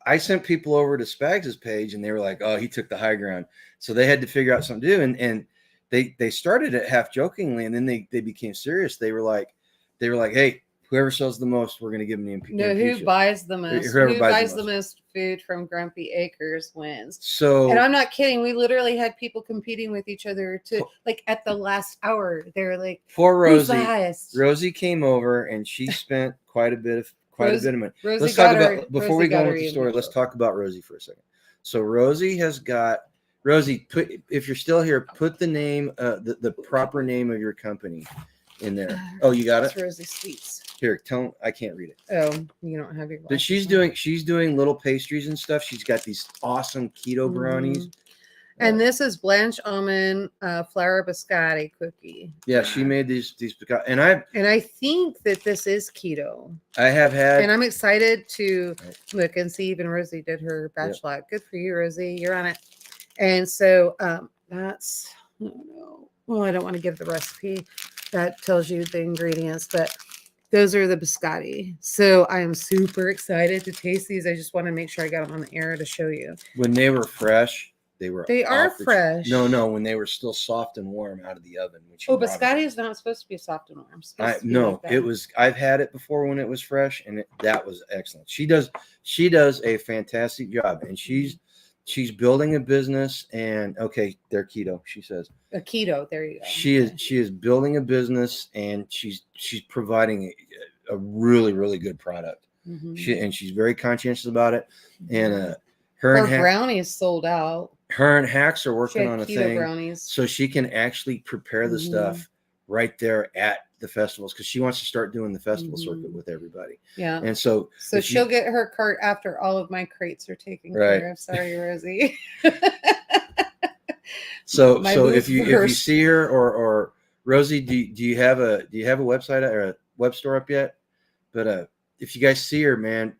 I sent people over to Spags' page, and they were like, "Oh, he took the high ground." So they had to figure out something to do, and they started it half jokingly, and then they became serious. They were like, "Hey, whoever sells the most, we're going to give them the MP." No, who buys the most? Who buys the most food from Grumpy Acres wins. So, and I'm not kidding. We literally had people competing with each other to like at the last hour. They're like, poor Rosie. Who's the highest? Rosie came over, and she spent quite a bit of money. Let's talk about before we go into the story. Let's talk about Rosie for a second. So Rosie has got if you're still here, put the name, the proper name of your company in there. Oh, you got it. Rosie Sweets. Here, I can't read it. Oh, you don't have your. But she's doing little pastries and stuff. She's got these awesome keto brownies. And this is Blanche almond flour biscotti cookie. Yeah, she made these and I think that this is keto. I have had, and I'm excited to look and see. Even Rosie did her batch lot. Good for you, Rosie. You're on it. And so that's well, I don't want to give the recipe. That tells you the ingredients, but those are the biscotti. So I am super excited to taste these. I just want to make sure I got them on the air to show you. When they were fresh. They are fresh. No, when they were still soft and warm out of the oven. Biscotti is not supposed to be soft and warm. It was. I've had it before when it was fresh, and that was excellent. She does a fantastic job, and she's building a business. And okay, they're keto. She says a keto. There you go. She is building a business, and she's providing a really, really good product. Mm-hmm. She's very conscientious about it, and her brownies sold out. Her and Hacks are working on a thing brownies. So she can actually prepare the stuff right there at the festivals, because she wants to start doing the festival circuit with everybody. Yeah. And so she'll get her cart after all of my crates are taken care of. Sorry, Rosie. so if you see her or Rosie, do you have a website or a web store up yet? But if you guys see her, man,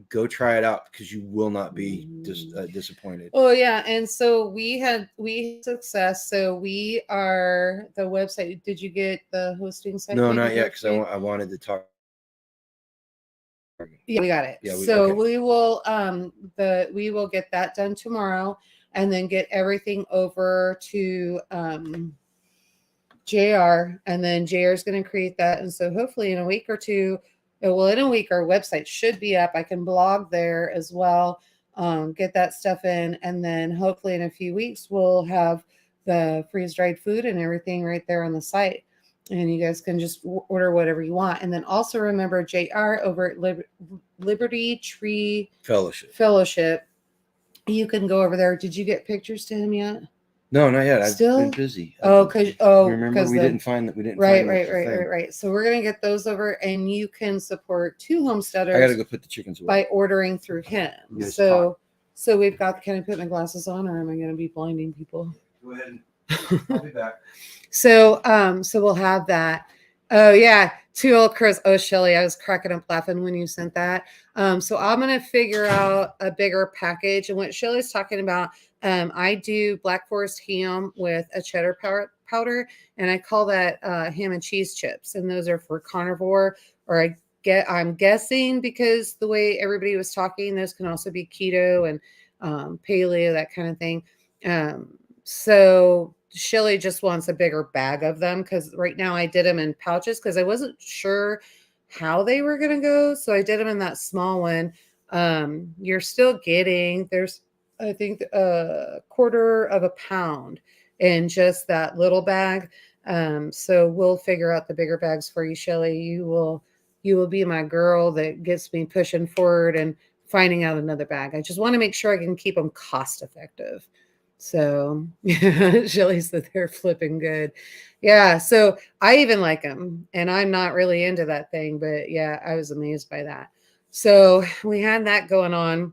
go try it out, because you will not be disappointed. Oh yeah, and so we had success. So we are the website. Did you get the hosting site? No, not yet, because I wanted to talk. Yeah, we got it. We will get that done tomorrow, and then get everything over to JR, and then JR is going to create that, and so hopefully in a week or two. Well, in a week, our website should be up. I can blog there as well, get that stuff in. And then hopefully in a few weeks, we'll have the freeze-dried food and everything right there on the site. And you guys can just order whatever you want. And then also remember JR over at Liberty Tree Fellowship. You can go over there. Did you get pictures to him yet? No, not yet. I've been busy. Remember we didn't find that. We didn't. Right. So we're gonna get those over, and you can support two homesteaders. I gotta go put the chickens away by ordering through him. So we've got. Can I put my glasses on, or am I gonna be blinding people? Go ahead. I'll be back. So we'll have that. Oh yeah, two old Chris. Oh, Shelly, I was cracking up laughing when you sent that. So I'm gonna figure out a bigger package, and what Shelly's talking about. I do Black Forest ham with a cheddar powder, and I call that ham and cheese chips. And those are for carnivore, or I'm guessing, because the way everybody was talking, those can also be keto and paleo, that kind of thing. So Shelly just wants a bigger bag of them, because right now I did them in pouches because I wasn't sure how they were going to go. So I did them in that small one. You're still getting, there's, I think, a quarter of a pound in just that little bag. So we'll figure out the bigger bags for you, Shelly. You will be my girl that gets me pushing forward and finding out another bag. I just want to make sure I can keep them cost effective. So Shelly said they're flipping good. Yeah. So I even like them, and I'm not really into that thing, but yeah, I was amazed by that. So we had that going on.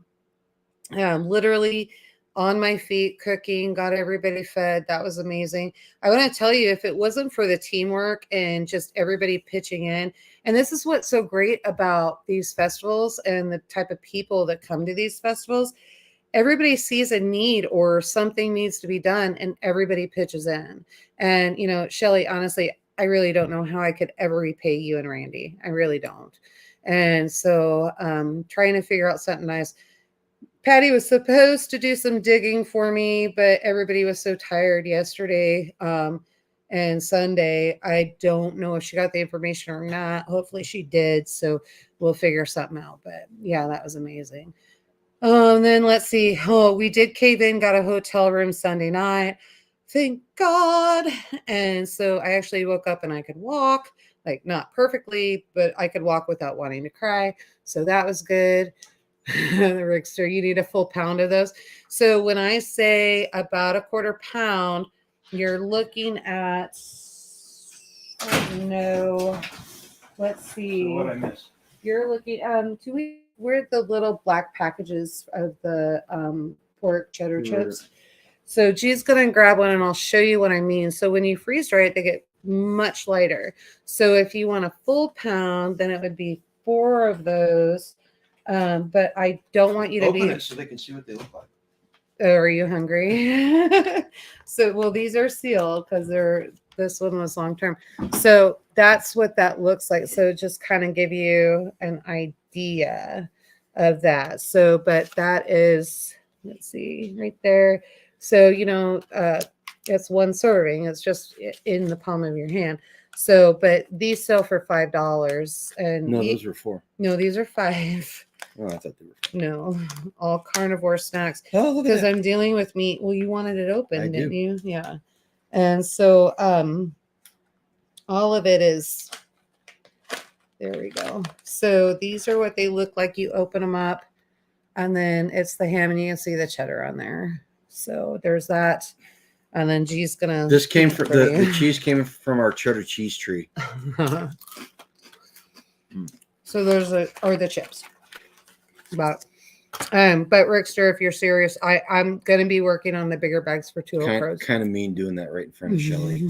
Literally on my feet cooking, got everybody fed. That was amazing. I want to tell you, if it wasn't for the teamwork and just everybody pitching in, and this is what's so great about these festivals and the type of people that come to these festivals, everybody sees a need or something needs to be done, and everybody pitches in. And, Shelly, honestly, I really don't know how I could ever repay you and Randy. I really don't. And so trying to figure out something nice. Patty was supposed to do some digging for me, but everybody was so tired yesterday and Sunday. I don't know if she got the information or not. Hopefully she did. So we'll figure something out. But yeah, that was amazing. Then let's see. Oh, we did cave in, got a hotel room Sunday night. Thank God. And so I actually woke up and I could walk, like not perfectly, but I could walk without wanting to cry. So that was good. The Rickster, you need a full pound of those. So when I say about a quarter pound, you're looking at, no, let's see. So what I missed? You're looking, where the little black packages of the pork cheddar chips. So G's going to grab one and I'll show you what I mean. So when you freeze dry it, they get much lighter. So if you want a full pound, then it would be 4 of those. But I don't want you to Open it so they can see what they look like. Oh, are you hungry? So, well, these are sealed because this one was long term. So that's what that looks like. So just kind of give you an idea of that. So, but that is, let's see, right there. So, it's 1 serving. It's just in the palm of your hand. So, but these sell for $5. And no, those were 4. No, these are 5. Oh, I thought they were 4. No, all carnivore snacks. Oh, Because I'm dealing with meat. Well, you wanted it open, I didn't do. you? Yeah. And so all of it is, there we go. So these are what they look like. You open them up and then it's the ham and you can see the cheddar on there. So there's that. And then G's gonna. This came from the cheese came from our cheddar cheese tree. So those are the chips. But Rickster, if you're serious, I'm gonna be working on the bigger bags for 2 Pros. Kind of mean doing that right in front of Shelly.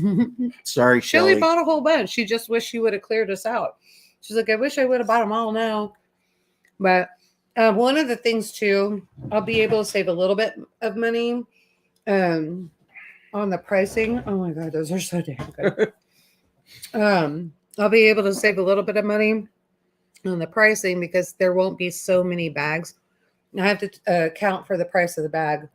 Sorry, Shelly Shelly. bought a whole bunch. She just wished she would have cleared us out. She's like, I wish I would have bought them all now. But one of the things too, I'll be able to save a little bit of money on the pricing. Oh my God, those are so damn good. I'll be able to save a little bit of money on the pricing because there won't be so many bags. I have to account for the price of the bag.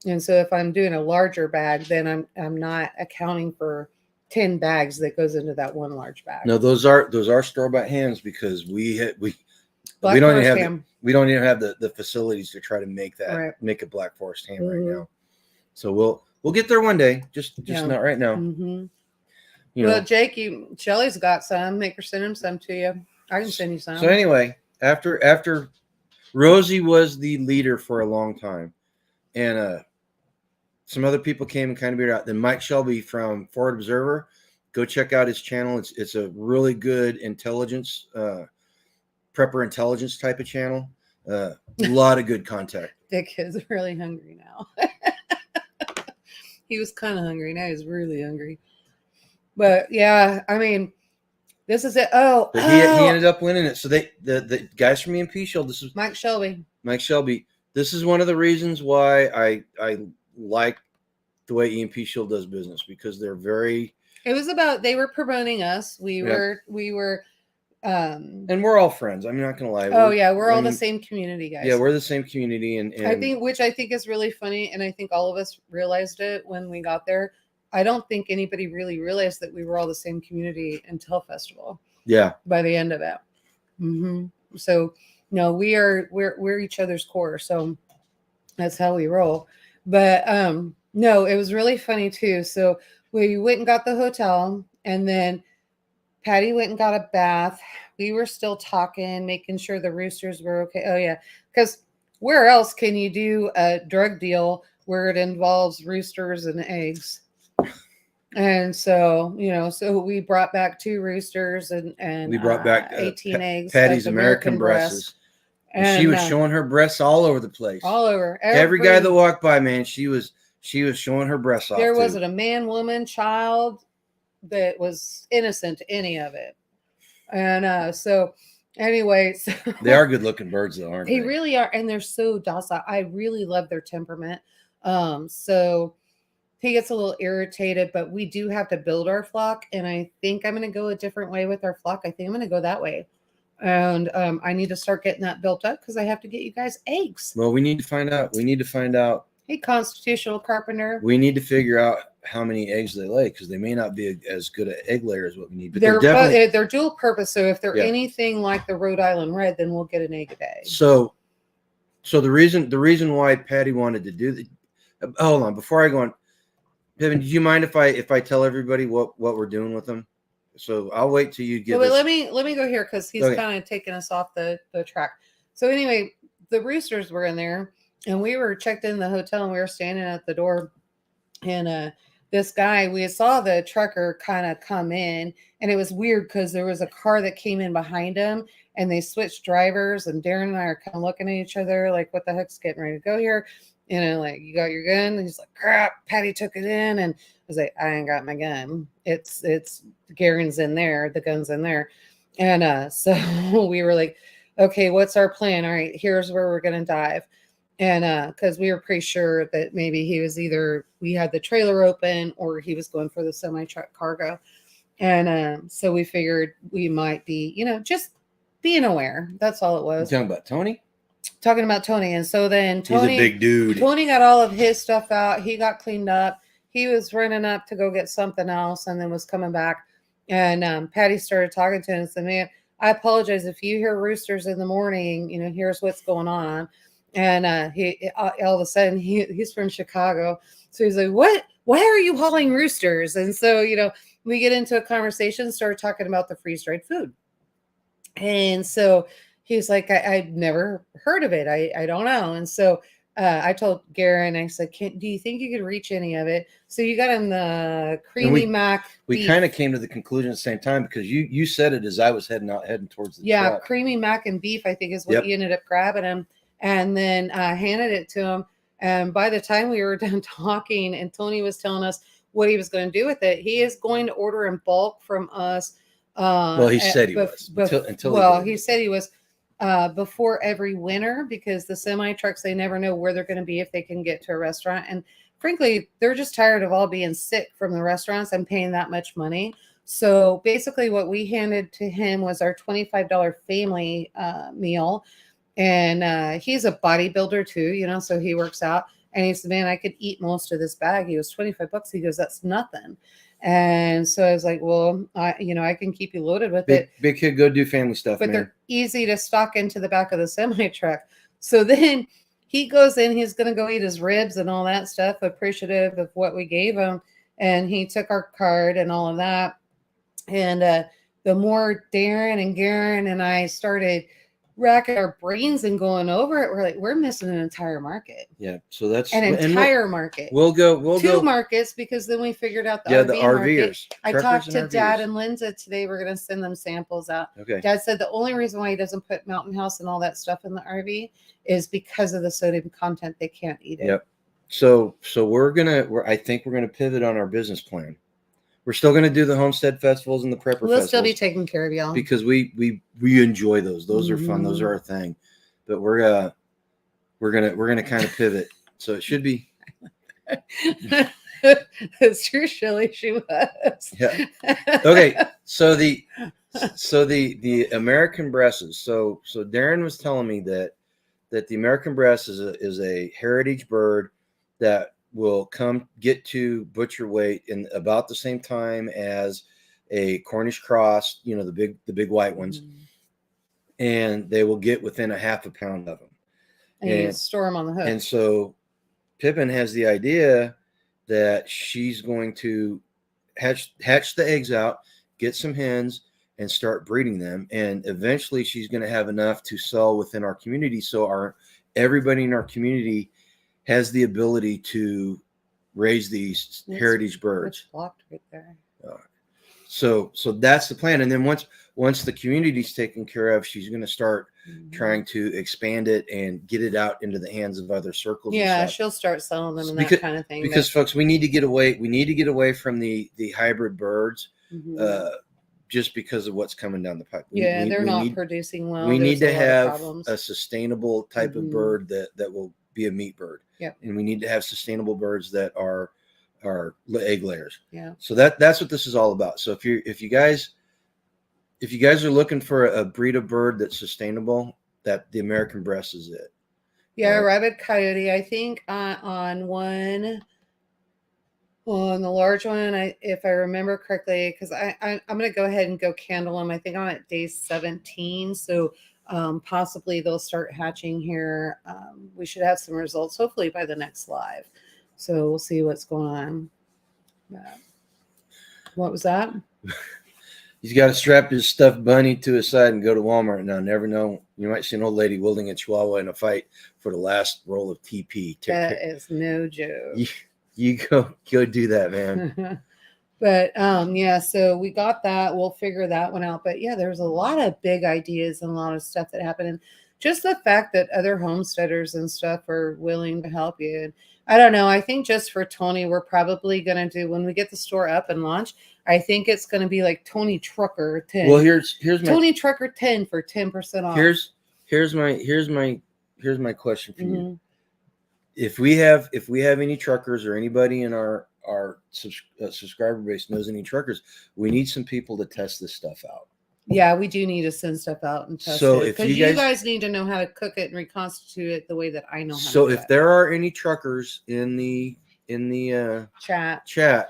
And so if I'm doing a larger bag, then I'm not accounting for 10 bags that goes into that one large bag. No, those are store-bought hams because we don't even have the facilities to try to make that make a Black Forest ham right now. So we'll get there one day. Just not right now. Mm-hmm. Well, Jake, Shelly's got some. Make her send him some to you. I can send you some. So anyway, after Rosie was the leader for a long time, and some other people came and kind of figured out. Then Mike Shelby from Forward Observer, go check out his channel. It's a really good intelligence, prepper intelligence type of channel. A lot of good content. Dick is really hungry now. He was kind of hungry. Now he's really hungry. But yeah, I mean, this is it. But he ended up winning it. So the guys from EMP Show. This is Mike Shelby. Mike Shelby. This is one of the reasons why I like the way EMP Shield does business because they're very. It was about they were promoting us. We were. And we're all friends. I'm not gonna lie. We're all the same community, guys. Yeah, we're the same community, and I think is really funny, and I think all of us realized it when we got there. I don't think anybody really realized that we were all the same community until festival. Yeah. By the end of it. Mm-hmm. So no, we're each other's core. So that's how we roll. But no, it was really funny too. So we went and got the hotel, and then Patty went and got a bath. We were still talking, making sure the roosters were okay. Oh yeah, because where else can you do a drug deal where it involves roosters and eggs? And so, so we brought back 2 roosters and we brought back 18 eggs. Patty's American breasts. And she was showing her breasts all over the place. All over. Every guy that walked by, man, she was showing her breasts off. There wasn't a man, woman, child that was innocent to any of it. And so anyway, they are good looking birds though, aren't they? They really are, and they're so docile. I really love their temperament. So he gets a little irritated, but we do have to build our flock. And I think I'm going to go a different way with our flock. I think I'm going to go that way. And I need to start getting that built up because I have to get you guys eggs. Well, we need to find out. Hey, constitutional carpenter. We need to figure out how many eggs they lay because they may not be as good at egg layer as what we need. But they're dual purpose. So if they're anything like the Rhode Island Red, then we'll get an egg a day. So the reason why Patty wanted to do the hold on before I go on, Pippin, do you mind if I tell everybody what we're doing with them? So I'll wait till you get. Well, let me go here because he's kind of taking us off the track. So anyway, the roosters were in there, and we were checked in the hotel, and we were standing at the door, and this guy, we saw the trucker kind of come in, and it was weird because there was a car that came in behind him, and they switched drivers, and Darren and I are kind of looking at each other like, what the heck's getting ready to go here? You know, like, you got your gun? And he's like, crap, Patty took it in. And I was like, I ain't got my gun. It's Garen's in there. The gun's in there. And so we were like, okay, what's our plan? All right, here's where we're going to dive. And because we were pretty sure that maybe he was either, we had the trailer open or he was going for the semi-truck cargo. And so we figured we might be, just being aware. That's all it was. You talking about Tony? Talking about Tony. And so then Tony, he's a big dude. Tony got all of his stuff out. He got cleaned up. He was running up to go get something else and then was coming back. And Patty started talking to him and said, man, I apologize if you hear roosters in the morning, here's what's going on. And he all of a sudden he's from Chicago. So he's like, what? Why are you hauling roosters? And so, we get into a conversation, started talking about the freeze-dried food. And so he's like, I'd never heard of it. I don't know. And so I told Garen, I said, do you think you could reach any of it? So you got him the creamy mac. We kind of came to the conclusion at the same time because you said it as I was heading towards the truck. Creamy mac and beef, I think is what you ended up grabbing him. And then handed it to him. And by the time we were done talking and Tony was telling us what he was going to do with it, he is going to order in bulk from us. Well, he said he was. He said he was before every winter because the semi trucks, they never know where they're going to be if they can get to a restaurant. And frankly, they're just tired of all being sick from the restaurants and paying that much money. So basically what we handed to him was our $25 family meal. And he's a bodybuilder too, so he works out. And he said, man, I could eat most of this bag. He was $25. He goes, that's nothing. And so I was like, well, I can keep you loaded with it. Big kid, go do family stuff, but they're easy to stock into the back of the semi truck. So then he goes in, he's going to go eat his ribs and all that stuff, appreciative of what we gave him. And he took our card and all of that. And the more Darren and Garen and I started racking our brains and going over it, we're like, we're missing an entire market. Yeah, so that's an entire market. We'll go two markets because then we figured out the RV RVers. Market. I talked to Dad and Linda today. We're going to send them samples out. Okay. Dad said the only reason why he doesn't put Mountain House and all that stuff in the RV is because of the sodium content. They can't eat it. Yep. So I think we're gonna pivot on our business plan. We're still going to do the Homestead festivals and the prepper festivals. We'll still be taking care of y'all because we enjoy those. Those are fun. Those are our thing. But we're gonna kind of pivot. So it should be. It's true, Shelly. She was. Yeah. Okay. So the American breasts. So Darren was telling me that the American breast is a heritage bird that will come get to butcher weight in about the same time as a Cornish cross, the big white ones, and they will get within a half a pound of them. And you store them on the hook. And so Pippin has the idea that she's going to hatch the eggs out, get some hens, and start breeding them. And eventually she's going to have enough to sell within our community. So everybody in our community has the ability to raise these heritage birds. Blocked right there. So that's the plan. And then once the community's taken care of, she's going to start trying to expand it and get it out into the hands of other circles. Yeah, she'll start selling them and that kind of thing. Because folks, we need to get away from the hybrid birds. Just because of what's coming down the pipe. They're not producing well. We need to have a sustainable type of bird that will be a meat bird. Yeah. And we need to have sustainable birds that are egg layers. Yeah. So that's what this is all about. So if you guys are looking for a breed of bird that's sustainable, that the American breast is it. Yeah, rabbit coyote. I think on the large one, if I remember correctly, because I'm going to go ahead and go candle them. I think I'm at day 17, so possibly they'll start hatching here. We should have some results hopefully by the next live. So we'll see what's going on. What was that? He's got to strap his stuffed bunny to his side and go to Walmart now. Never know. You might see an old lady wielding a chihuahua in a fight for the last roll of TP. That is no joke. You go do that, man. But yeah, so we got that. We'll figure that one out. But yeah, there's a lot of big ideas and a lot of stuff that happened. And just the fact that other homesteaders and stuff are willing to help you. And I don't know. I think just for Tony, we're probably going to do, when we get the store up and launch, I think it's going to be like Tony Trucker 10. Well, here's Tony Trucker 10 for 10% off. Here's my question for you. If we have any truckers or anybody in our subscriber base knows any truckers, we need some people to test this stuff out. Yeah, we do need to send stuff out and test it, because you guys need to know how to cook it and reconstitute it the way that I know how to do it. So if there are any truckers in the chat,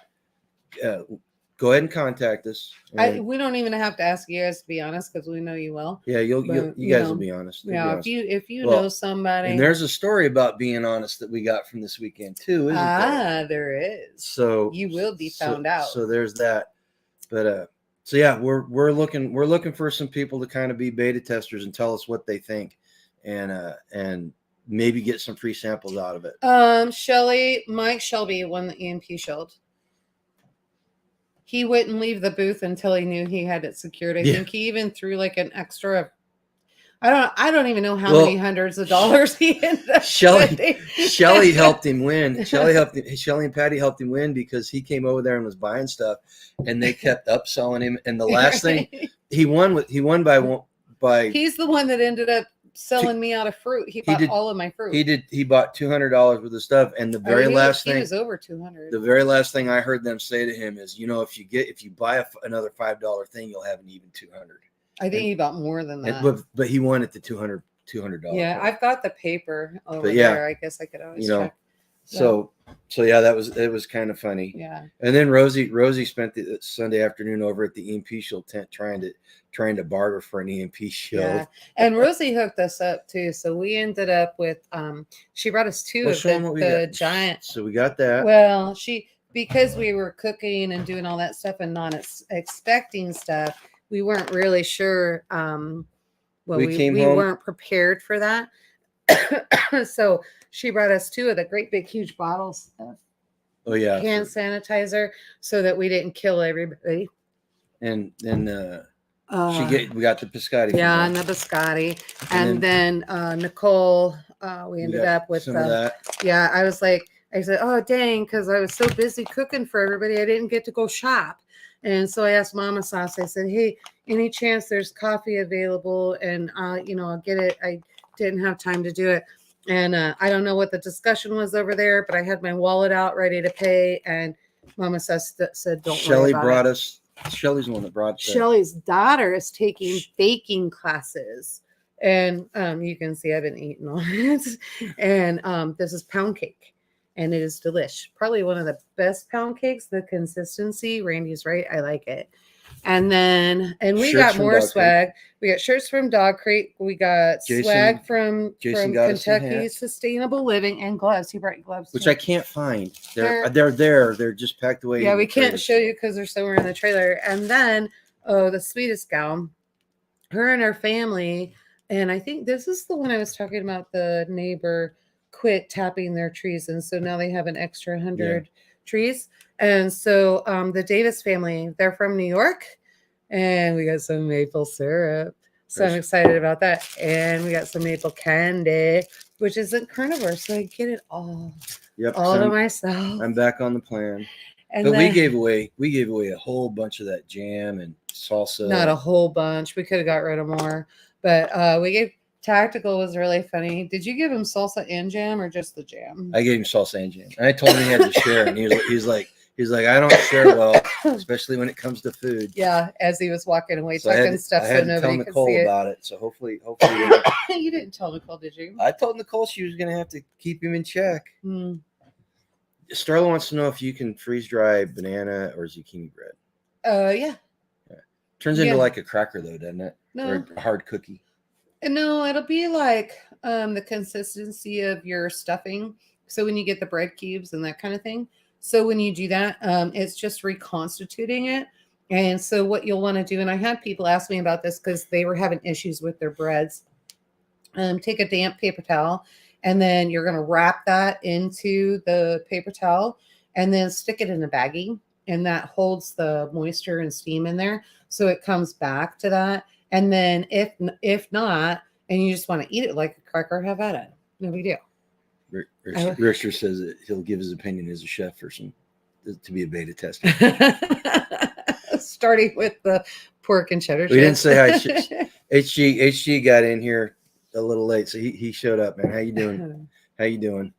go ahead and contact us. We don't even have to ask you guys, to be honest, because we know you well. Yeah, you guys will be honest. Yeah, if you know somebody. And there's a story about being honest that we got from this weekend too, isn't there? There is. So you will be found out. So there's that. But so yeah, we're looking for some people to kind of be beta testers and tell us what they think, and maybe get some free samples out of it. Mike Shelby won the EMP Shield. He wouldn't leave the booth until he knew he had it secured. I think he even threw like an extra. I don't even know how many hundreds of dollars he ended up. Shelly helped him win. Shelly and Patty helped him win because he came over there and was buying stuff, and they kept upselling him. And the last thing he won by. He's the one that ended up selling me out of fruit. He bought all of my fruit. He bought $200 worth of stuff, and the very last thing, he was over 200. The very last thing I heard them say to him is, if you buy another $5 thing, you'll have an even 200. I think he bought more than that. But he wanted the $200. Yeah, I've got the paper over there. I guess I could always check. So yeah, it was kind of funny. Yeah. And then Rosie spent the Sunday afternoon over at the EMP Shield tent trying to barter for an EMP Shield. Yeah. And Rosie hooked us up too. So we ended up with she brought us two of the giant. So we got that. Well, because we were cooking and doing all that stuff and not expecting stuff, we weren't really sure. We weren't prepared for that. So she brought us two of the great big huge bottles of hand sanitizer so that we didn't kill everybody. And then we got the biscotti. Yeah, and the biscotti. And then Nicole, we ended up with some of that. Yeah, I said, oh dang, because I was so busy cooking for everybody, I didn't get to go shop. And so I asked Mama Sauce, I said, hey, any chance there's coffee available? And I'll get it. I didn't have time to do it. And I don't know what the discussion was over there, but I had my wallet out ready to pay. And Mama Sauce said, don't worry about it. Shelly's the one that brought us. Shelly's daughter is taking baking classes. And you can see I've been eating on it. And this is pound cake. And it is delish. Probably one of the best pound cakes. The consistency, Randy's right. I like it. And we got more swag. We got shirts from Dog Creek. We got swag from Kentucky Sustainable Living, and gloves. He brought gloves, which I can't find. They're there. They're just packed away. Yeah, we can't show you because they're somewhere in the trailer. And then, the sweetest gal, her and her family. And I think this is the one I was talking about. The neighbor quit tapping their trees, and so now they have an extra 100 trees. And so the Davis family, they're from New York, and we got some maple syrup. So I'm excited about that. And we got some maple candy, which isn't carnivore, so I get it all to myself. I'm back on the plan. But we gave away a whole bunch of that jam and salsa. Not a whole bunch. We could have got rid of more, but we Tactical was really funny. Did you give him salsa and jam or just the jam? I gave him salsa and jam. And I told him he had to share. And he's like, I don't share well, especially when it comes to food. Yeah, as he was walking away, So tucking stuff I had so to tell nobody could Nicole see it. about it. So hopefully. You didn't tell Nicole, did you? I told Nicole she was going to have to keep him in check. Starla wants to know if you can freeze dry banana or zucchini bread. Yeah. Turns into like a cracker though, doesn't it? No. Or a hard cookie. No, it'll be like the consistency of your stuffing. So when you get the bread cubes and that kind of thing. So when you do that, it's just reconstituting it. And so what you'll want to do, and I had people ask me about this because they were having issues with their breads. Take a damp paper towel, and then you're going to wrap that into the paper towel and then stick it in a baggie. And that holds the moisture and steam in there. So it comes back to that. And then if not, and you just want to eat it like a cracker, have at it. No big deal. Richter says that he'll give his opinion as a chef to be a beta tester. Starting with the pork and cheddar. We didn't say hi. HG got in here a little late, so he showed up, man. How you doing?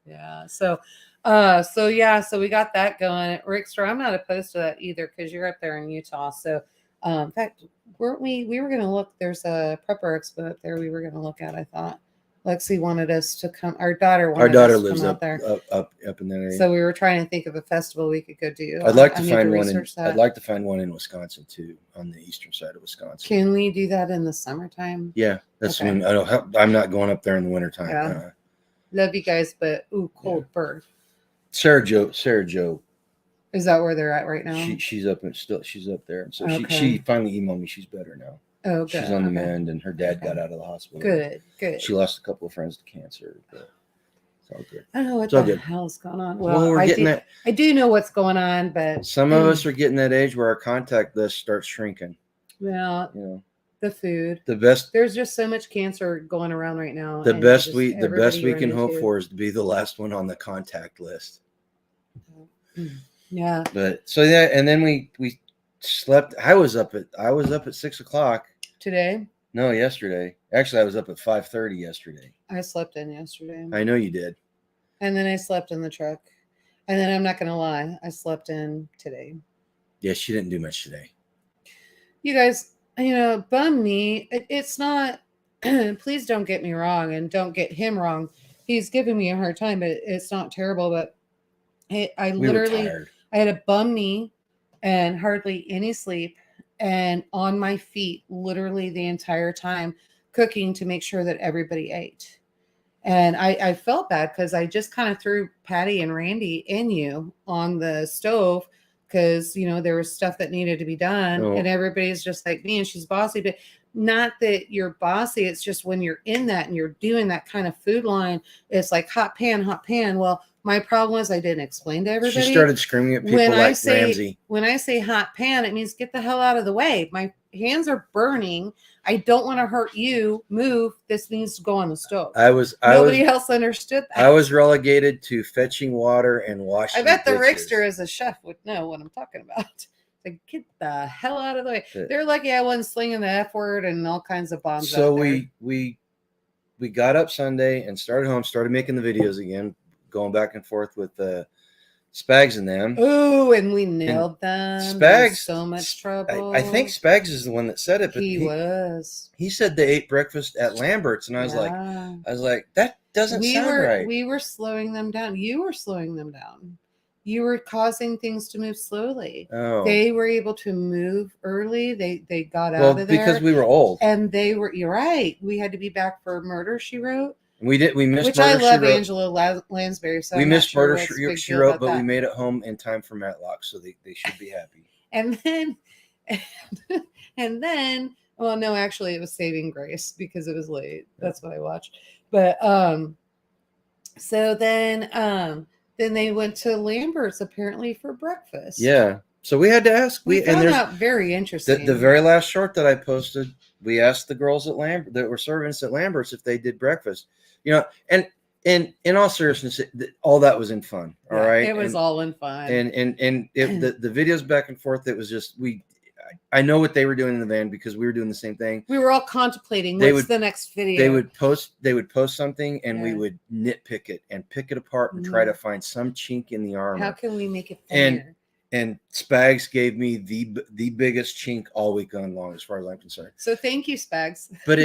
Yeah. So we got that going. Rickster, I'm not opposed to that either because you're up there in Utah. So in fact, weren't we were going to look, there's a prepper expo up there we were going to look at, I thought. Lexi wanted us to come. Our daughter lives up there. Up in that area. So we were trying to think of a festival we could go do. I'd like to find one. I'd like to find one in Wisconsin too, on the eastern side of Wisconsin. Can we do that in the summertime? Yeah, that's when I'm not going up there in the wintertime. Yeah. Love you guys, but cold bird. Sarah Joe. Is that where they're at right now? She's up there. So she finally emailed me. She's better now. Oh, good. She's on the mend, and her dad got out of the hospital. Good. She lost a couple of friends to cancer, but it's all good. I don't know what the hell's going on. Well, we're getting that. I do know what's going on, but some of us are getting that age where our contact list starts shrinking. Well, the food. The best. There's just so much cancer going around right now. The best we can hope for is to be the last one on the contact list. Yeah. But and then we slept. I was up at 6:00 today. No, yesterday. Actually, I was up at 5:30 yesterday. I slept in yesterday. I know you did. And then I slept in the truck. And then I'm not gonna lie, I slept in today. Yeah, she didn't do much today. You guys, bum me. It's not. Please don't get me wrong, and don't get him wrong. He's giving me a hard time, but it's not terrible. But I had a bum knee and hardly any sleep, and on my feet literally the entire time, cooking to make sure that everybody ate. And I felt bad because I just kind of threw Patty and Randy and you on the stove because there was stuff that needed to be done, and everybody's just like me, and she's bossy. But not that you're bossy, it's just when you're in that and you're doing that kind of food line, it's like hot pan. Well, my problem was I didn't explain to everybody. She started screaming at people Ramsey. When I say hot pan, it means get the hell out of the way. My hands are burning. I don't want to hurt you. Move. This needs to go on the stove. Nobody else understood that. I was relegated to fetching water and washing. I bet the Rickster as a chef would know what I'm talking about. Like, get the hell out of the way. They're lucky I wasn't slinging the F word and all kinds of bombs. So we got up Sunday and started making the videos again, going back and forth with Spags and them. Oh, and we nailed them. Spags, so much trouble. I think Spags is the one that said it. But he said they ate breakfast at Lambert's, and I was like, that doesn't sound right. We were slowing them down. You were slowing them down. You were causing things to move slowly. Oh. They were able to move early. They got out of there because we were old, and you're right. We had to be back for Murder, She Wrote. We missed. Which I love Angela Lansbury. So we missed Murder, She Wrote, but we made it home in time for Matlock, so they should be happy. And then, well, no, actually, it was Saving Grace because it was late. That's what I watched. But so then they went to Lambert's apparently for breakfast. Yeah. So we had to ask. We found out very interesting. The very last short that I posted, we asked the girls at Lambert that were servants at Lambert's if they did breakfast. And in all seriousness, all that was in fun. All right. It was all in fun. And the videos back and forth, it was just, I know what they were doing in the van because we were doing the same thing. We were all contemplating the next video. They would post something, and we would nitpick it and pick it apart and try to find some chink in the armor. How can we make it funnier? And Spags gave me the biggest chink all weekend long, as far as I'm concerned. So thank you, Spags. But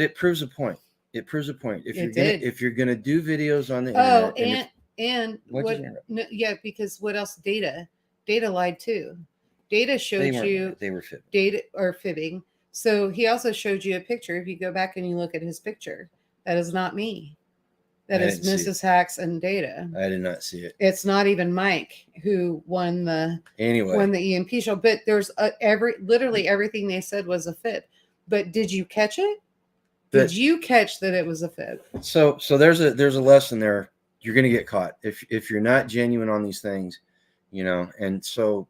it proves a point. It proves a point. If you're gonna do videos on the internet, because what else? Data lied too. Data showed they were fibbing. Data or fibbing. So he also showed you a picture. If you go back and you look at his picture, that is not me. That is Mrs. Hacks and Data. I did not see it. It's not even Mike who won the EMP show. But there's literally everything they said was a fib. But did you catch it? Did you catch that it was a fib? So there's a lesson there. You're going to get caught if you're not genuine on these things, And so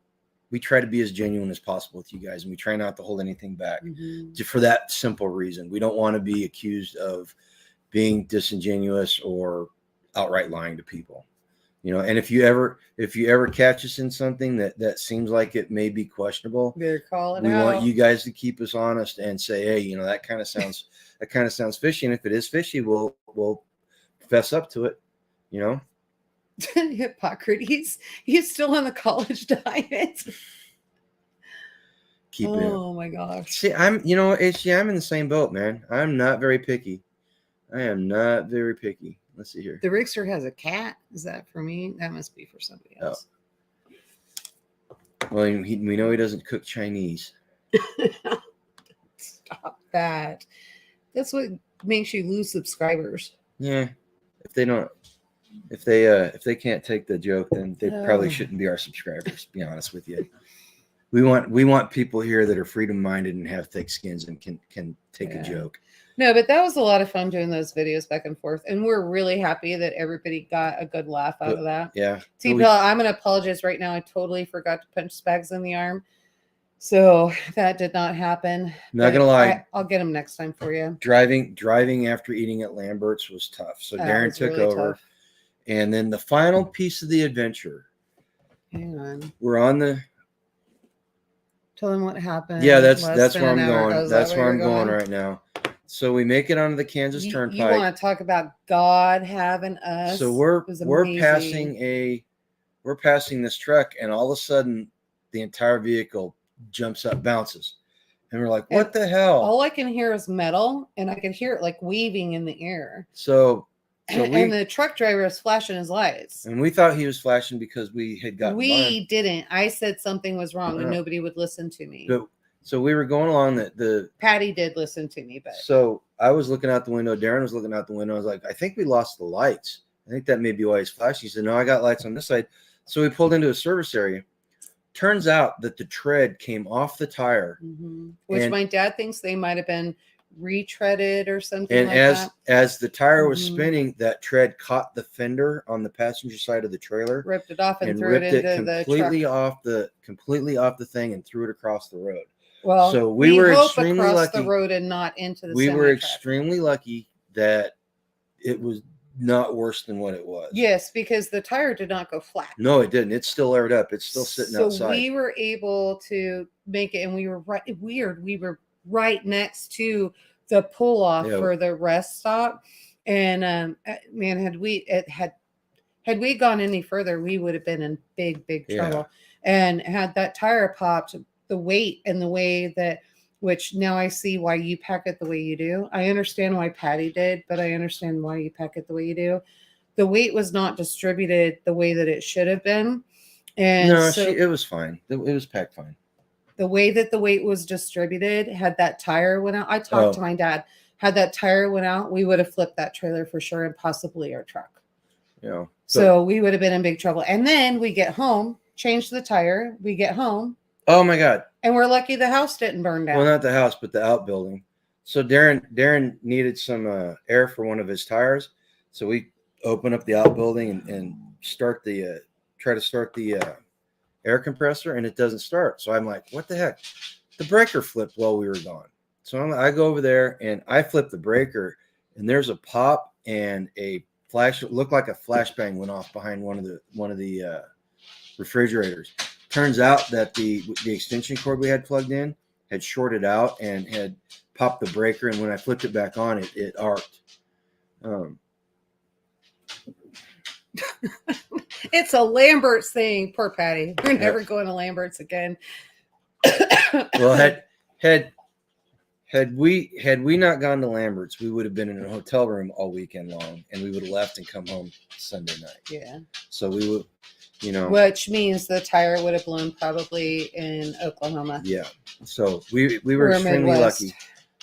we try to be as genuine as possible with you guys, and we try not to hold anything back for that simple reason. We don't want to be accused of being disingenuous or outright lying to people, And if you ever catch us in something that seems like it may be questionable, we want you guys to keep us honest and say, hey, that kind of sounds fishy, and if it is fishy, we'll fess up to it, Hippocrates, he's still on the college diet. Oh my gosh. See, I'm in the same boat, man. I'm not very picky. I am not very picky. Let's see here. The Rickster has a cat. Is that for me? That must be for somebody else. Oh. Well, we know he doesn't cook Chinese. Stop that. That's what makes you lose subscribers. Yeah. If they can't take the joke, then they probably shouldn't be our subscribers, to be honest with you. We want people here that are freedom-minded and have thick skins and can take a joke. No, but that was a lot of fun doing those videos back and forth. And we're really happy that everybody got a good laugh out of that. Yeah. T-Pill, I'm going to apologize right now. I totally forgot to punch Spags in the arm. So that did not happen. Not going to lie. I'll get him next time for you. Driving after eating at Lambert's was tough. So Darren took really over. Tough. And then the final piece of the adventure. Hang on. We're on the... Tell them what happened. Yeah, that's where I'm going. That's where I'm going right now. So we make it onto the Kansas Turnpike. You want to talk about God having us? So we're passing this truck, and all of a sudden, the entire vehicle jumps up, bounces, and we're like, "What the hell?" All I can hear is metal, and I can hear it like weaving in the air. And the truck driver is flashing his lights. And we thought he was flashing because we had gotten We didn't. I said something was wrong, and nobody would listen to me. So we were going along Patty did listen to me, but so I was looking out the window. Darren was looking out the window. I was like, I think we lost the lights. I think that may be why he's flashing. He said, no, I got lights on this side. So we pulled into a service area. Turns out that the tread came off the tire. Which my dad thinks they might have been retreaded or something. And as the tire was spinning, that tread caught the fender on the passenger side of the trailer, ripped it off and threw it into the truck. completely off the thing and threw it across the road. Well, so we were extremely lucky. The road and not into the. We were extremely lucky that it was not worse than what it was. Yes, because the tire did not go flat. No, it didn't. It's still aired up. It's still sitting outside. So we were able to make it, and we were right. Weird. We were right next to the pull off for the rest stop, and man, had we gone any further, we would have been in big trouble. And had that tire popped, the weight and the way that, which now I see why you pack it the way you do. I understand why Patty did, but I understand why you pack it the way you do. The weight was not distributed the way that it should have been. And no, it was fine. It was packed fine. The way that the weight was distributed, had that tire went out, I talked to my dad, had that tire went out, we would have flipped that trailer for sure, and possibly our truck. Yeah. So we would have been in big trouble. And then we get home, change the tire, we get home. Oh my God. And we're lucky the house didn't burn down. Well, not the house, but the outbuilding. So Darren needed some air for one of his tires. So we open up the outbuilding and start try to start the air compressor, and it doesn't start. So I'm like, what the heck? The breaker flipped while we were gone. So I go over there and I flip the breaker, and there's a pop and a flash. It looked like a flashbang went off behind one of the refrigerators. turns out that the extension cord we had plugged in had shorted out and had popped the breaker, and when I flipped it back on, it arced. It's a Lambert's thing. Poor Patty. We're never going to Lambert's again. Well, had we not gone to Lambert's, we would have been in a hotel room all weekend long, and we would have left and come home Sunday night. Yeah. So we would, which means the tire would have blown probably in Oklahoma. Yeah. So we were extremely lucky.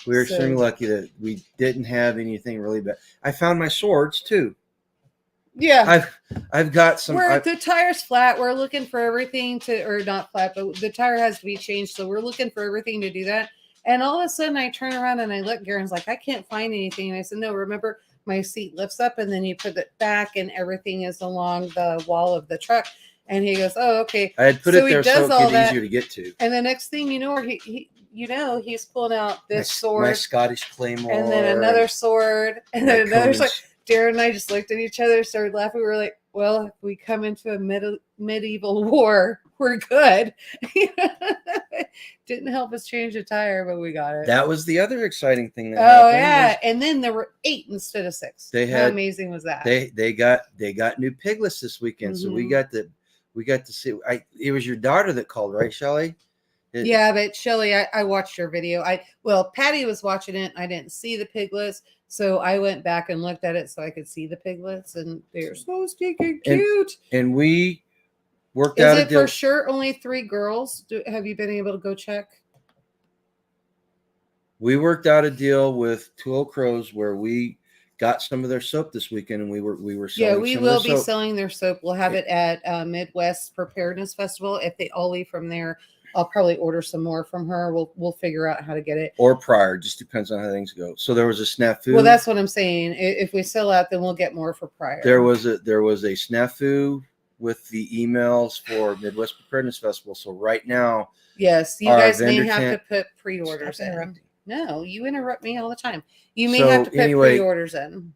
We were extremely lucky that we didn't have anything really bad. I found my swords too. Yeah. I've got some. The tire's flat. We're looking for everything or not flat, but the tire has to be changed. So we're looking for everything to do that. And all of a sudden I turn around and I look, Garen's like, I can't find anything. And I said, no, remember my seat lifts up and then you put it back and everything is along the wall of the truck. And he goes, oh, okay. I had put it there so it get easier to get to. And the next thing you know, he's pulling out this sword. My Scottish claymore. And then another sword. And then another sword. Darren and I just looked at each other, started laughing. We were like, well, if we come into a medieval war, we're good. Didn't help us change the tire, but we got it. That was the other exciting thing that happened. Yeah. And then there were 8 instead of 6. How amazing was that? They got new piglets this weekend. So we got to see. It was your daughter that called, right, Shelly? Yeah, but Shelly, I watched your video. Patty was watching it. I didn't see the piglets. So I went back and looked at it so I could see the piglets, and they're so stinking cute. And we worked out a deal. Is it for sure only 3 girls? Have you been able to go check? We worked out a deal with Two Old Crows where we got some of their soap this weekend, and we were selling. Yeah, we will be selling their soap. We'll have it at Midwest Preparedness Festival. If they all leave from there, I'll probably order some more from her. We'll figure out how to get it. Or prior, just depends on how things go. So there was a snafu. Well, that's what I'm saying. If we sell out, then we'll get more for prior. There was a snafu with the emails for Midwest Preparedness Festival. So right now, yes, you guys may have to put pre-orders in. No, you interrupt me all the time. You may have to put pre-orders in.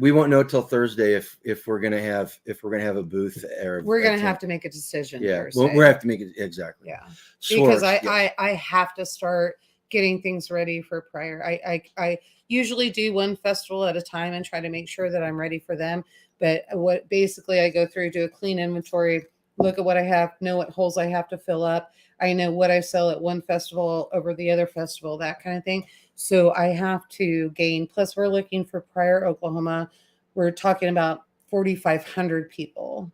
We won't know till Thursday if we're gonna have a booth. We're gonna have to make a decision. Yeah, Thursday. we'll have to make it exactly. Yeah, because I have to start getting things ready for prior. I usually do one festival at a time and try to make sure that I'm ready for them. But I go through, do a clean inventory, look at what I have, know what holes I have to fill up. I know what I sell at one festival over the other festival, that kind of thing. So I have to gain. Plus, we're looking for prior Oklahoma. We're talking about 4,500 people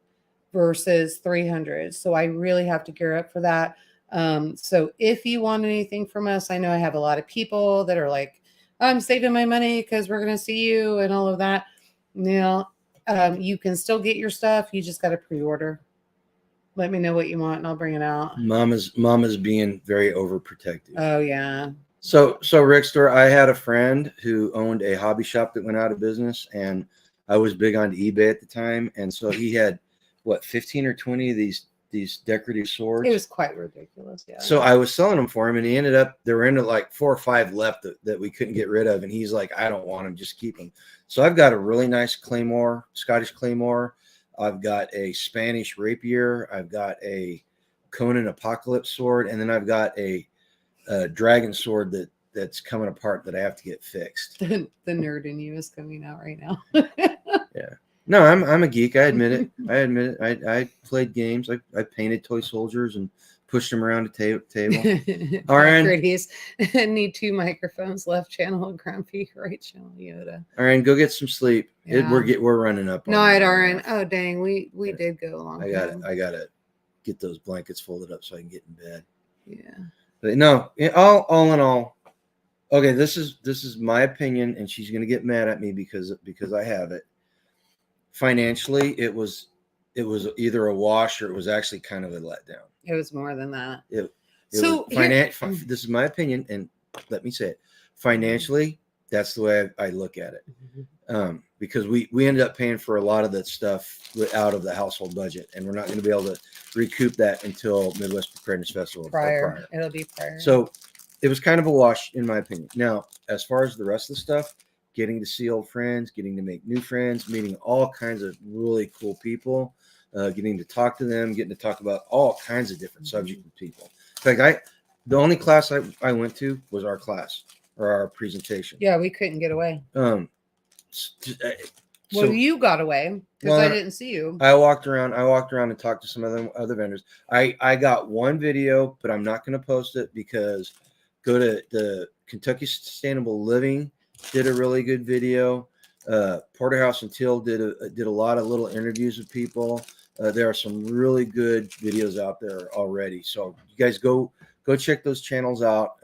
versus 300. So I really have to gear up for that. So if you want anything from us, I know I have a lot of people that are like, I'm saving my money because we're going to see you and all of that. You can still get your stuff. You just got to pre-order. Let me know what you want and I'll bring it out. Mama's being very overprotective. Oh yeah. So Rick Store, I had a friend who owned a hobby shop that went out of business, and I was big on eBay at the time, and so he had 15 or 20 of these decorative swords. It was quite ridiculous. Yeah. So I was selling them for him, and he ended up there were like 4 or 5 left that we couldn't get rid of, and he's like, I don't want them, just keep them. So I've got a really nice claymore, Scottish claymore. I've got a Spanish rapier. I've got a Conan Apocalypse sword, and then I've got a dragon sword that's coming apart that I have to get fixed. The nerd in you is coming out right now. Yeah. No, I'm a geek. I admit it. I played games. I painted toy soldiers and pushed them around a table. All right. Need 2 microphones, left channel, grumpy, right channel, Yoda. All right, go get some sleep. Yeah. We're running up. No, I'd Aaron. Oh dang, we did go along. I gotta get those blankets folded up so I can get in bed. Yeah. But no, all in all, okay. This is my opinion, and she's gonna get mad at me because I have it. Financially, it was either a wash or it was actually kind of a letdown. It was more than that. This is my opinion, and let me say it. Financially, that's the way I look at it. Because we ended up paying for a lot of that stuff out of the household budget, and we're not going to be able to recoup that until Midwest Preparedness Festival. Prior. It'll be prior. So it was kind of a wash, in my opinion. Now, as far as the rest of the stuff, getting to see old friends, getting to make new friends, meeting all kinds of really cool people, getting to talk to them, getting to talk about all kinds of different subjects with people. In fact, the only class I went to was our class or our presentation. Yeah, we couldn't get away. Well, you got away because I didn't see you. I walked around and talked to some other vendors. I got one video, but I'm not going to post it because go to the Kentucky Sustainable Living did a really good video. Porterhouse and Till did a lot of little interviews with people. There are some really good videos out there already. So you guys go check those channels out.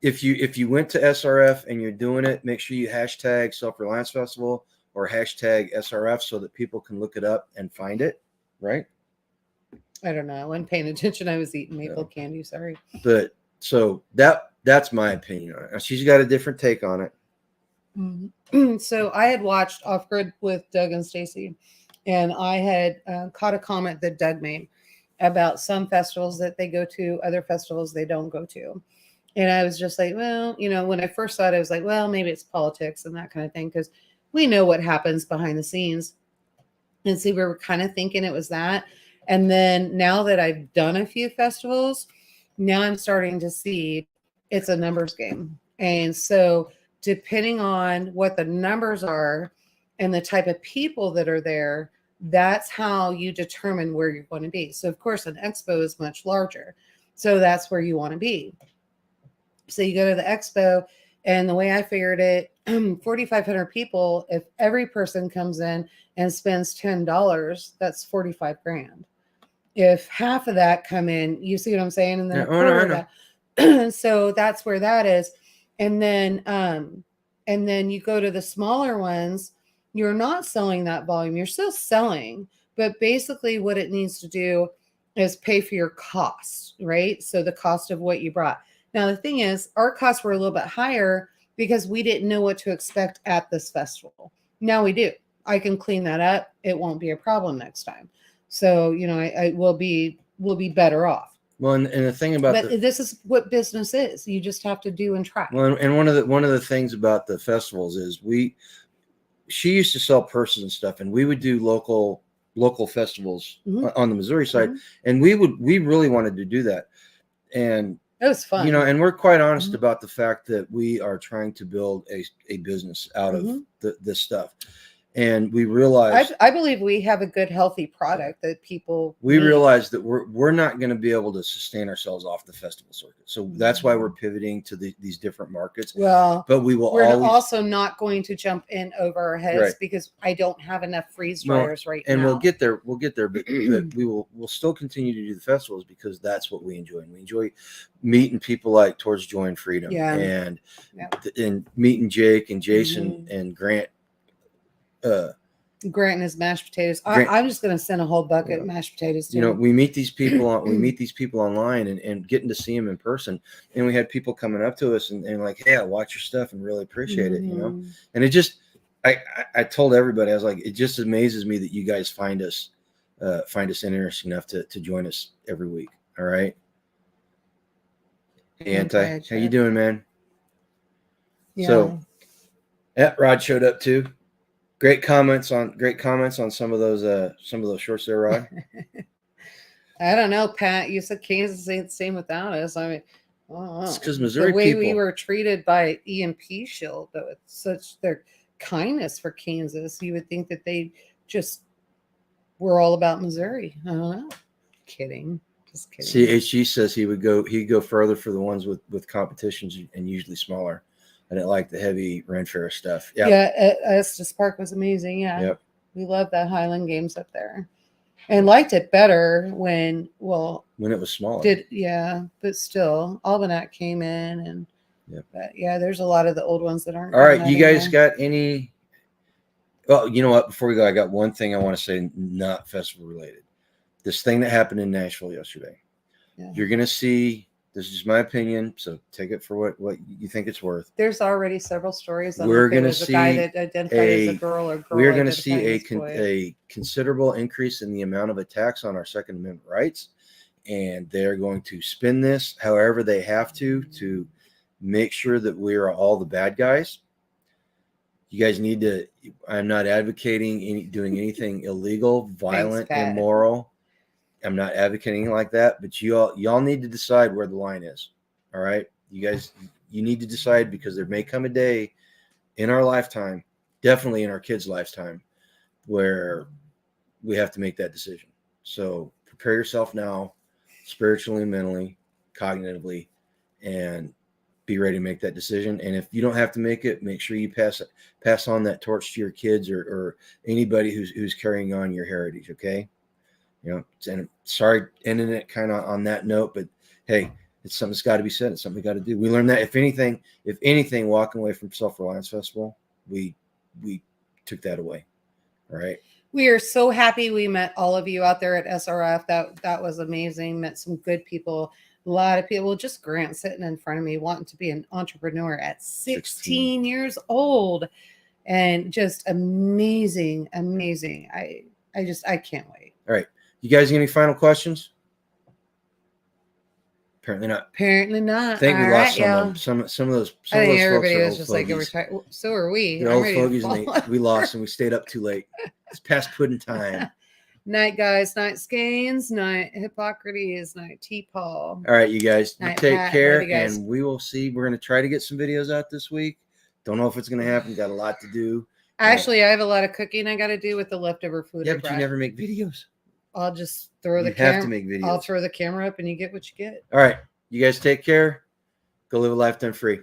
If you went to SRF and you're doing it, make sure you hashtag Sefl Reliance Festival or hashtag SRF so that people can look it up and find it. Right? I don't know. I wasn't paying attention. I was eating maple candy. Sorry. But so that's my opinion on it. She's got a different take on it. So I had watched Off Grid with Doug and Stacy, and I had caught a comment that Doug made about some festivals that they go to, other festivals they don't go to. And I was just like, well, when I first saw it, I was like, well, maybe it's politics and that kind of thing, because we know what happens behind the scenes. And so we were kind of thinking it was that. And then now that I've done a few festivals, now I'm starting to see it's a numbers game. And so depending on what the numbers are and the type of people that are there, that's how you determine where you're going to be. So of course, an expo is much larger. So that's where you want to be. So you go to the expo, and the way I figured it, 4,500 people, if every person comes in and spends $10, that's 45 grand. If half of that come in, you see what I'm saying? And then that. So that's where that is. And then you go to the smaller ones, you're not selling that volume. You're still selling, but basically what it needs to do is pay for your costs, right? So the cost of what you brought. Now, the thing is, our costs were a little bit higher because we didn't know what to expect at this festival. Now we do. I can clean that up. It won't be a problem next time. So, I will be better off. Well, and the thing about this is what business is. You just have to do and try. Well, and one of the things about the festivals is she used to sell purses and stuff, and we would do local festivals on the Missouri side, and we really wanted to do that, and it was fun. And we're quite honest about the fact that we are trying to build a business out of this stuff. And we realize I believe we have a good, healthy product that people need. Realize that we're not going to be able to sustain ourselves off the festival circuit. So that's why we're pivoting to these different markets. Well, but we're also not going to jump in over our heads because I don't have enough freeze dryers right now. And we'll get there, but we'll still continue to do the festivals because that's what we enjoy. And we enjoy meeting people like Towards Joy and Freedom and meeting Jake and Jason and Grant. Grant and his mashed potatoes. I'm just going to send a whole bucket of mashed potatoes to him. We meet these people online and getting to see them in person. And we had people coming up to us and like, hey, I watch your stuff and really appreciate it, And it just, I told everybody, I was like, it just amazes me that you guys find us interesting enough to join us every week. All right. Anti, how you doing, man? Yeah. So Rod showed up too. Great comments on some of those shorts there, Rod. I don't know, Pat. You said Kansas ain't the same without us. I mean, it's because Missouri the way people, we were treated by EMP Shield, though, it's such their kindness for Kansas. You would think that they just were all about Missouri. I don't know. Kidding. Just kidding. CHG says he'd go further for the ones with competitions and usually smaller. I didn't like the heavy Ren Fair stuff. Yep. Yeah, Estes Park was amazing. Yeah, yep. We loved that Highland Games up there, and liked it better when it was smaller. But still, Almanac came in, and but there's a lot of the old ones that aren't. All right, you guys got any? Well, you know what? Before we go, I got one thing I want to say, not festival related. This thing that happened in Nashville yesterday. Yeah. You're gonna see. This is my opinion, so take it for what you think it's worth. There's already several stories. We're going to see a guy that identified as a girl or girl. We're going to see a considerable increase in the amount of attacks on our Second Amendment rights, and they're going to spin this however they have to make sure that we are all the bad guys. You guys need to. I'm not advocating doing anything illegal, violent, immoral. I'm not advocating like that, but y'all need to decide where the line is. All right, you guys, you need to decide, because there may come a day in our lifetime, definitely in our kids' lifetime, where we have to make that decision. So prepare yourself now, spiritually, mentally, cognitively, and be ready to make that decision. And if you don't have to make it, make sure you pass on that torch to your kids or anybody who's carrying on your heritage. Okay. And sorry, ending it kind of on that note, but hey, it's something that's got to be said. It's something we got to do. We learned that if anything, walking away from Sefl Reliance Festival, we took that away. All right. We are so happy we met all of you out there at SRF. That was amazing. Met some good people. A lot of people. Just Grant sitting in front of me wanting to be an entrepreneur at 16 years old, and just amazing. I can't wait. All right. You guys, any final questions? Apparently not. I think we lost some of those. I think everybody was just like, so are we. They're old fogies, and we lost, and we stayed up too late. It's past pudding time. Night, guys. Night, Skeins. Night, Hippocrates. Night, T-Paul. All right, you guys. You night, take Pat. care, Guys. and we will see. We're going to try to get some videos out this week. Don't know if it's going to happen. Got a lot to do. Actually, I have a lot of cooking I got to do with the leftover food. Yeah, but you never make videos. I'll just throw the camera. Have to make videos. I'll throw the camera up, and you get what you get. All right. You guys take care. Go live a lifetime free.